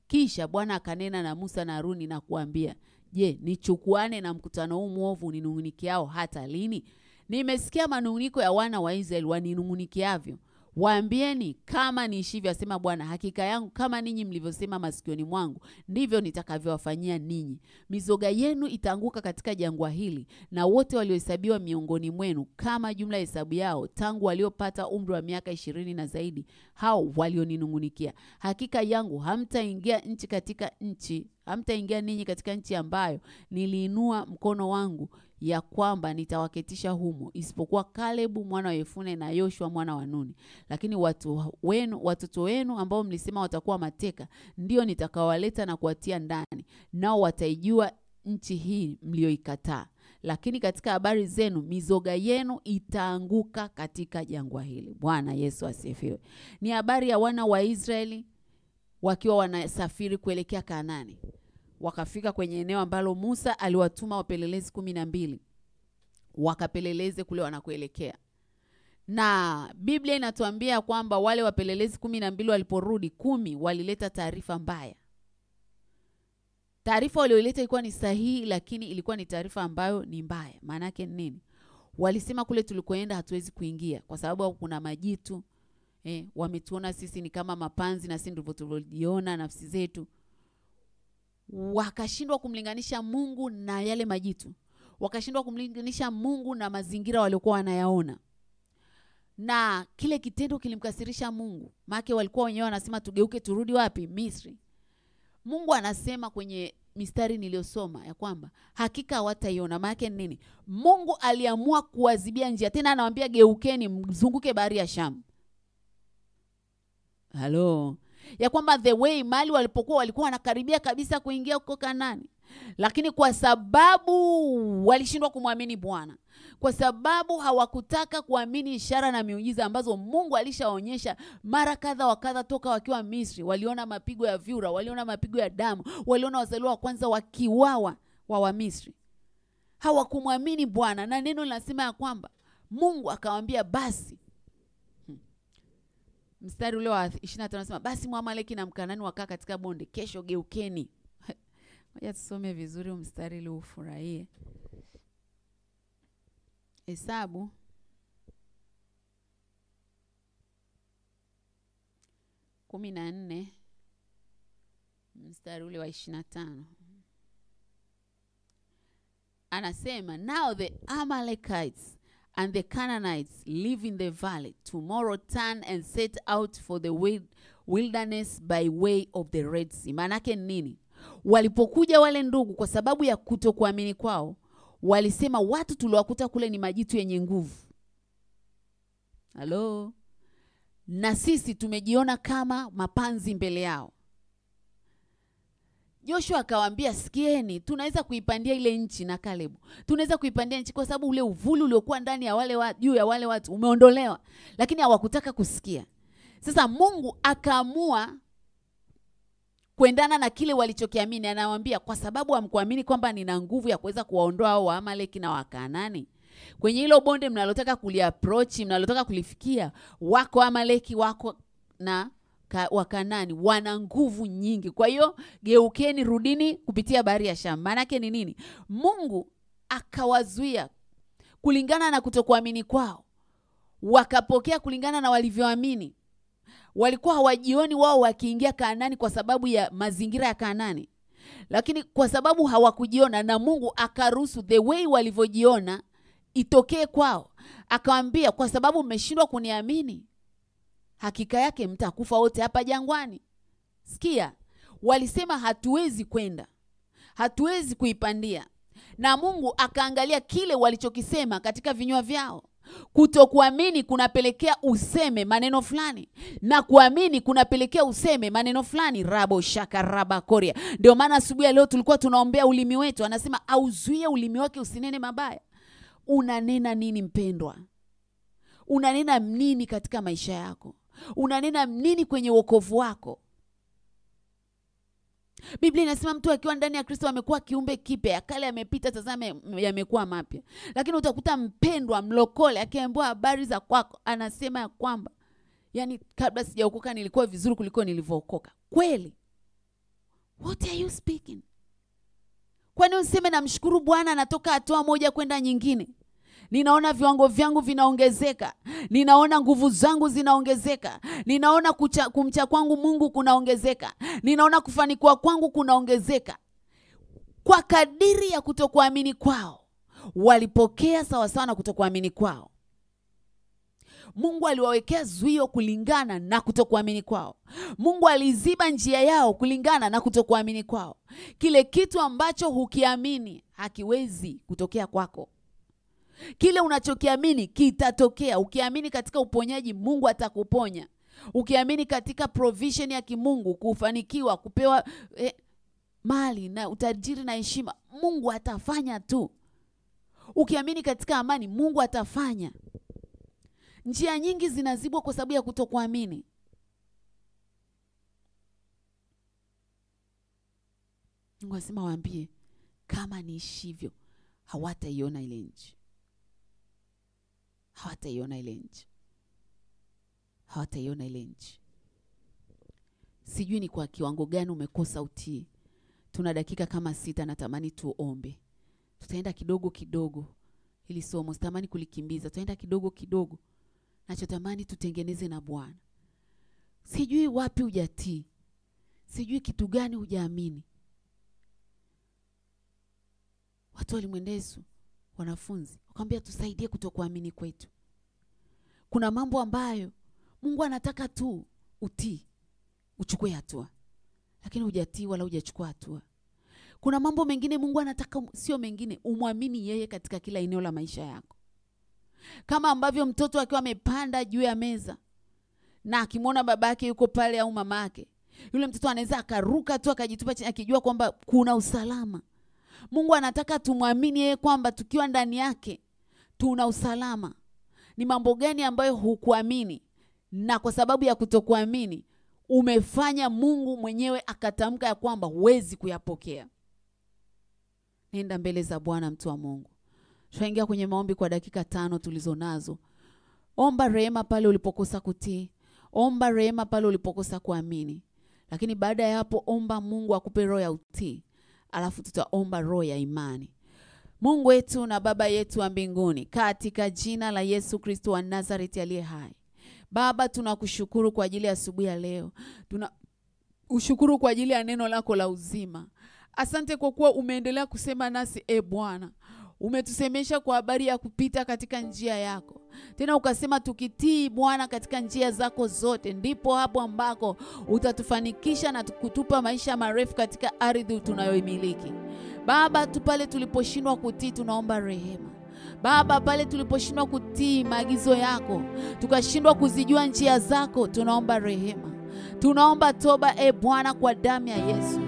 Kisha Bwana akanena na Musa na Haruni na kuambia, je, nichukuane na mkutano huu mwovu ninung'unikiao hata lini? Nimesikia manunguniko ya wana wa Israeli waninungunikiavyo. Waambieni, kama niishivyo asema Bwana, hakika yangu kama ninyi mlivyosema masikioni mwangu, ndivyo nitakavyowafanyia ninyi. Mizoga yenu itaanguka katika jangwa hili, na wote waliohesabiwa miongoni mwenu kama jumla hesabu yao, tangu waliopata umri wa miaka 20 na zaidi, hao walioninungunikia. Hakika yangu hamtaingia ninyi katika nchi ambayo niliinua mkono wangu ya kwamba nitawaketisha humo, isipokuwa Kalebu mwana wa Yefune na Yoshua mwana wa Nuni. Lakini watoto wenu ambao mlisema watakuwa mateka, ndio nitakawaleta na kuwatia ndani, nao wataijua nchi hii mlioikataa. Lakini katika habari zenu, mizoga yenu itaanguka katika jangwa hili. Bwana Yesu asifiwe. Ni habari ya wana wa Israeli wakiwa wanasafiri kuelekea Kanaani. Wakafika kwenye eneo ambalo Musa aliwatuma wapelelezi 12 wakapeleleze kule wanakoelekea. Na Biblia inatuambia kwamba wale wapelelezi 12 waliporudi, 10 walileta taarifa mbaya. Taarifa walioleta ilikuwa ni sahihi, lakini ilikuwa ni taarifa ambayo ni mbaya. Maana yake nini? Walisema kule tulikoenda hatuwezi kuingia kwa sababu kuna majitu. Wametuona sisi ni kama mapanzi na sisi ndivyo tulivyojiona nafsi zetu. Wakashindwa kumlinganisha Mungu na yale majitu. Wakashindwa kumlinganisha Mungu na mazingira waliokuwa wanayaona. Na kile kitendo kilimkasirisha Mungu. Maana walikuwa wenyewe wanasema tugeuke turudi wapi? Misri. Mungu anasema kwenye mistari niliyosoma ya kwamba hakika hawataiona. Maana nini? Mungu aliamua kuadhibia njia. Tena anawaambia geukeni mzunguke bahari ya Shamu. Halo. Ya kwamba the way mali walikuwa wanakaribia kabisa kuingia huko Kanaani. Lakini kwa sababu walishindwa kumwamini Bwana, kwa sababu hawakutaka kuamini ishara na miujiza ambazo Mungu alishaonyesha mara kadha wa kadha toka wakiwa Misri, waliona mapigo ya vyura, waliona mapigo ya damu, waliona wazaliwa wa kwanza wakiwawa, wa Wamisri. Hawakumwamini Bwana, na neno linasema ya kwamba Mungu akamwambia basi. Mstari ule wa 25 anasema basi Mwamaleki na Mkanani wakaa katika bonde, kesho geukeni. Ngoja tusome vizuri mstari ule ufurahie. Hesabu 14 mstari ule wa 25. Anasema now the Amalekites and the Canaanites live in the valley. Tomorrow turn and set out for the wilderness by way of the Red Sea. Manake nini? Walipokuja wale ndugu, kwa sababu ya kutokuamini kwao, walisema watu tuliwakuta kule ni majitu yenye nguvu. Halo? Na sisi tumejiona kama mapanzi mbele yao. Joshua akawaambia sikieni, tunaweza kuipandia ile nchi na Kalebu. Tunaweza kuipandia nchi kwa sababu ule uvuli uliokuwa ndani ya wale watu, juu ya wale watu umeondolewa. Lakini hawakutaka kusikia. Sasa Mungu akaamua kuendana na kile walichokiamini. Anawaambia kwa sababu hamkuamini kwamba nina nguvu ya kuweza kuwaondoa hao Waamaleki na Wakanaani, kwenye hilo bonde mnalotaka kuliapproach, mnalotaka kulifikia, wako Amaleki, wako na Wakanaani, wana nguvu nyingi. Kwa hiyo geukeni, rudini kupitia bahari ya Shamu. Maana yake ni nini? Mungu akawazuia kulingana na kutokuamini kwao, wakapokea kulingana na walivyoamini. Walikuwa hawajioni wao wakiingia Kanaani kwa sababu ya mazingira ya Kanaani, lakini kwa sababu hawakujiona, na Mungu akaruhusu the way walivyojiona itokee kwao. Akawaambia kwa sababu mmeshindwa kuniamini, hakika yake mtakufa wote hapa jangwani. Sikia, walisema hatuwezi kwenda, hatuwezi kuipandia. Na Mungu akaangalia kile walichokisema katika vinywa vyao. Kutokuamini kunapelekea useme maneno fulani, na kuamini kunapelekea useme maneno fulani. Rabo shaka raba korea. Ndio maana asubuhi leo tulikuwa tunaombea ulimi wetu. Anasema auzuie ulimi wake usinene mabaya. Unanena nini mpendwa? Unanena nini katika maisha yako? Unanena nini kwenye wokovu wako? Biblia inasema mtu akiwa ndani ya Kristo amekuwa kiumbe kipya, ya kale yamepita, tazama yamekuwa mapya. Lakini utakuta mpendwa mlokole akiambiwa habari za kwako, anasema ya kwamba yani kabla sijaokoka nilikuwa vizuri kuliko nilivyookoka. Kweli? What are you speaking? Kwani useme namshukuru Bwana natoka hatua moja kwenda nyingine? Ninaona viwango vyangu vinaongezeka. Ninaona nguvu zangu zinaongezeka. Ninaona kumcha kwangu Mungu kunaongezeka. Ninaona kufanikiwa kwangu kunaongezeka. Kwa kadiri ya kutokuamini kwao, walipokea sawa sawa na kutokuamini kwao. Mungu aliwawekea zuio kulingana na kutokuamini kwao. Mungu aliziba njia yao kulingana na kutokuamini kwao. Kile kitu ambacho hukiamini hakiwezi kutokea kwako. Kile unachokiamini kitatokea. Ukiamini katika uponyaji, Mungu atakuponya. Ukiamini katika provision ya kimungu, kufanikiwa, kupewa mali na utajiri na heshima, Mungu atafanya tu. Ukiamini katika amani, Mungu atafanya. Njia nyingi zinazibwa kwa sababu ya kutokuamini. Mungu asema waambie kama niishivyo hawataiona ile nchi. Hawataiona ile nchi. Hawataiona ile nchi. Sijui ni kwa kiwango gani umekosa utii. Tuna dakika kama 6, natamani tuombe. Tutaenda kidogo kidogo. Hili somo sitamani kulikimbiza. Tutaenda kidogo kidogo. Nachotamani tutengeneze na Bwana. Sijui wapi hujatii. Sijui kitu gani hujaamini. Watu walimwendea Yesu, wanafunzi, wakamwambia tusaidie kutokuamini kwetu. Kuna mambo ambayo Mungu anataka tu utii, uchukue hatua. Lakini hujatii wala hujachukua hatua. Kuna mambo mengine Mungu anataka, sio mengine, umwamini yeye katika kila eneo la maisha yako. Kama ambavyo mtoto akiwa amepanda juu ya meza na akimwona babake yuko pale au mamake, yule mtoto anaweza akaruka tu akajitupa chini akijua kwamba kuna usalama. Mungu anataka tumwamini yeye kwamba tukiwa ndani yake tuna usalama. Ni mambo gani ambayo hukuamini, na kwa sababu ya kutokuamini umefanya Mungu mwenyewe akatamka ya kwamba huwezi kuyapokea? Nenda mbele za Bwana, mtu wa Mungu. Tutaingia kwenye maombi kwa dakika 5 tulizonazo. Omba rehema pale ulipokosa kutii. Omba rehema pale ulipokosa kuamini. Lakini baada ya hapo omba Mungu akupe roho ya utii. Alafu tutaomba roho ya imani. Mungu wetu na Baba yetu wa mbinguni, katika jina la Yesu Kristo wa Nazareti aliye hai. Baba, tunakushukuru kwa ajili ya asubuhi ya leo. Tunakushukuru kwa ajili ya neno lako la uzima. Asante kwa kuwa umeendelea kusema nasi Bwana. Umetusemesha kwa habari ya kupita katika njia yako. Tena ukasema tukitii Bwana katika njia zako zote, ndipo hapo ambako utatufanikisha na kutupa maisha marefu katika ardhi tunayoimiliki. Baba, pale tuliposhindwa kutii tunaomba rehema. Baba, pale tuliposhindwa kutii maagizo yako, tukashindwa kuzijua njia zako, tunaomba rehema. Tunaomba toba Bwana kwa damu ya Yesu.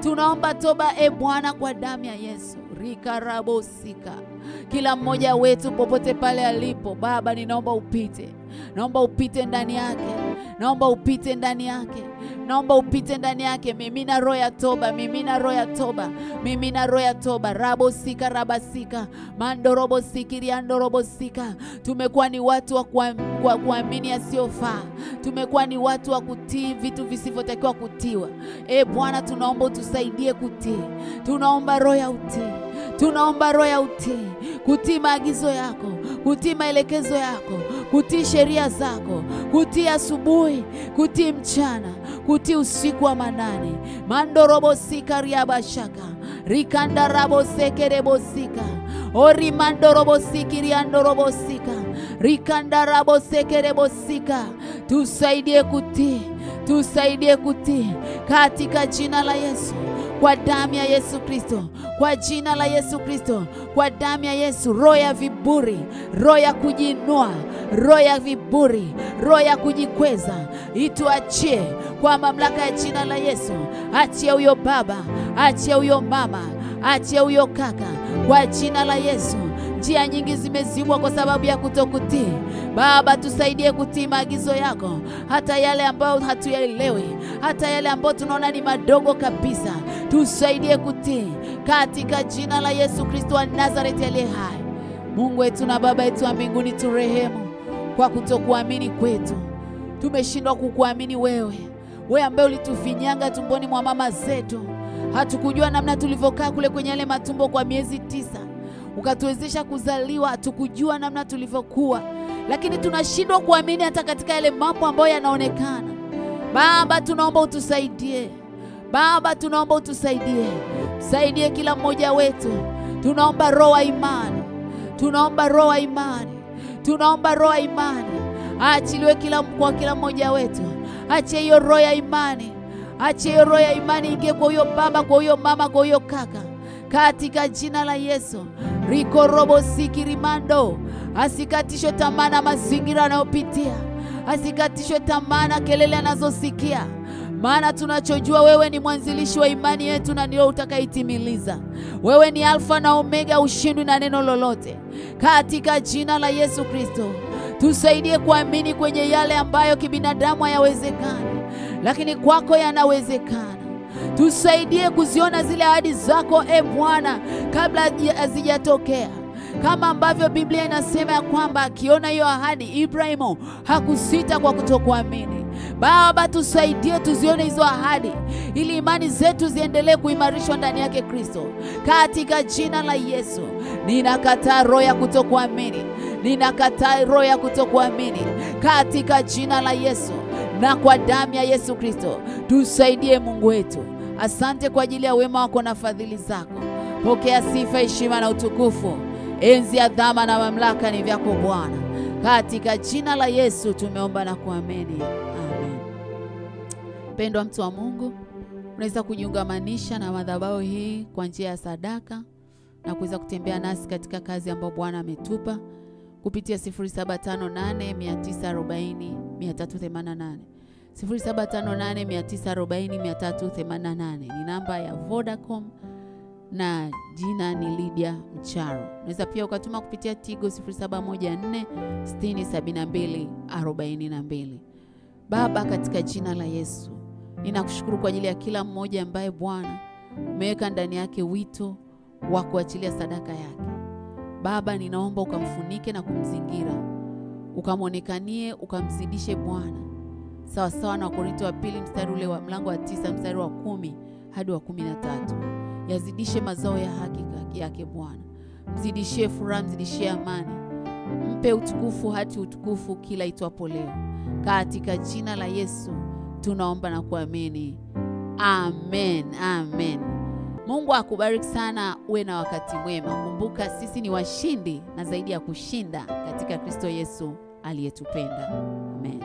Tunaomba toba Bwana kwa damu ya Yesu. Rikarabosika. Kila mmoja wetu popote pale alipo, Baba, ninaomba upite. Naomba upite ndani yake. Naomba upite ndani yake. Naomba upite ndani yake. Mimina roho ya toba, mimina roho ya toba, mimina roho ya toba. Rabosika rabasika, mandorobo sikiri andorobo sika. Tumekuwa ni watu wa kuamini yasiyofaa. Tumekuwa ni watu wa kutii vitu visivyotakiwa kutiwa. Bwana, tunaomba utusaidie kutii. Tunaomba roho ya utii. Tunaomba roho ya utii, kutii maagizo yako, kutii maelekezo yako, kutii sheria zako, kutii asubuhi, kutii mchana, kutii usiku wa manane. Mandorobo sika riabashaka, rikanda rabo sekerebo sika, ori mandorobo sikiri andorobo sika, rikanda rabo sekerebo sika. Tusaidie kutii, tusaidie kutii katika jina la Yesu. Kwa damu ya Yesu Kristo, kwa jina la Yesu Kristo, kwa damu ya Yesu. Roho ya viburi, roho ya kujinua, roho ya viburi, roho ya kujikweza, ituachie kwa mamlaka ya jina la Yesu. Achia huyo baba, achia huyo mama, achia huyo kaka kwa jina la Yesu. Njia nyingi zimezibwa kwa sababu ya kutokutii. Baba, tusaidie kutii maagizo yako, hata yale ambayo hatuyaelewi, hata yale ambayo tunaona ni madogo kabisa. Tusaidie kutii katika jina la Yesu Kristo wa Nazareti aliye hai. Mungu wetu na Baba yetu wa mbinguni, turehemu kwa kutokuamini kwetu. Tumeshindwa kukuamini wewe, wewe ambaye ulitufinyanga tumboni mwa mama zetu. Hatukujua namna tulivyokaa kule kwenye yale matumbo kwa miezi 9. Ukatuwezesha kuzaliwa, hatukujua namna tulivyokuwa. Lakini tunashindwa kuamini hata katika yale mambo ambayo yanaonekana. Baba, tunaomba utusaidie. Baba, tunaomba utusaidie. Saidie kila mmoja wetu. Tunaomba roho ya imani. Tunaomba roho ya imani. Tunaomba roho ya imani. Achiliwe kwa kila mmoja wetu. Achie hiyo roho ya imani. Achie hiyo roho ya imani ingie kwa huyo baba, kwa huyo mama, kwa huyo kaka. Katika jina la Yesu. Riko robo sikirimando. Asikatishwe tamaa na mazingira anayopitia. Asikatishwe tamaa na kelele anazosikia. Maana tunachojua wewe ni mwanzilishi wa imani yetu na ndio utakaitimiliza. Wewe ni Alfa na Omega, ushindwi na neno lolote. Katika jina la Yesu Kristo, tusaidie kuamini kwenye yale ambayo kibinadamu hayawezekani, lakini kwako yanawezekana. Tusaidie kuziona zile ahadi zako Bwana kabla hazijatokea. Kama ambavyo Biblia inasema ya kwamba akiona hiyo ahadi Ibrahimu hakusita kwa kutokuamini. Baba, tusaidie tuzione hizo ahadi ili imani zetu ziendelee kuimarishwa ndani yake Kristo. Katika jina la Yesu, ninakataa roho ya kutokuamini. Ninakataa roho ya kutokuamini katika jina la Yesu, na kwa damu ya Yesu Kristo. Tusaidie Mungu wetu. Asante kwa ajili ya wema wako na fadhili zako. Pokea sifa, heshima na utukufu. Enzi, adhama na mamlaka ni vyako Bwana. Katika jina la Yesu tumeomba na kuamini. Amen. Pendwa mtu wa Mungu, unaweza kujiungamanisha na madhabahu hii kwa njia ya sadaka na kuweza kutembea nasi katika kazi ambayo Bwana ametupa kupitia 0758940388. 0758940388 ni namba ya Vodacom na jina ni Lydia Mcharo. Unaweza pia ukatuma kupitia Tigo 0714607242. Baba, katika jina la Yesu, ninakushukuru kwa ajili ya kila mmoja ambaye Bwana umeweka ndani yake wito wa kuachilia sadaka yake. Baba, ninaomba ukamfunike na kumzingira, ukamonekanie, ukamzidishe Bwana, sawa sawa na Wakorintho wa pili mstari ule wa mlango wa 9 mstari wa 10 hadi wa 13. Yazidishe mazao ya haki yake Bwana, mzidishie furaha, mzidishie amani, mpe utukufu hadi utukufu kila itwapo leo. Katika jina la Yesu tunaomba na kuamini. Amen, amen. Mungu akubariki sana, uwe na wakati mwema. Kumbuka sisi ni washindi na zaidi ya kushinda katika Kristo Yesu aliyetupenda. Amen.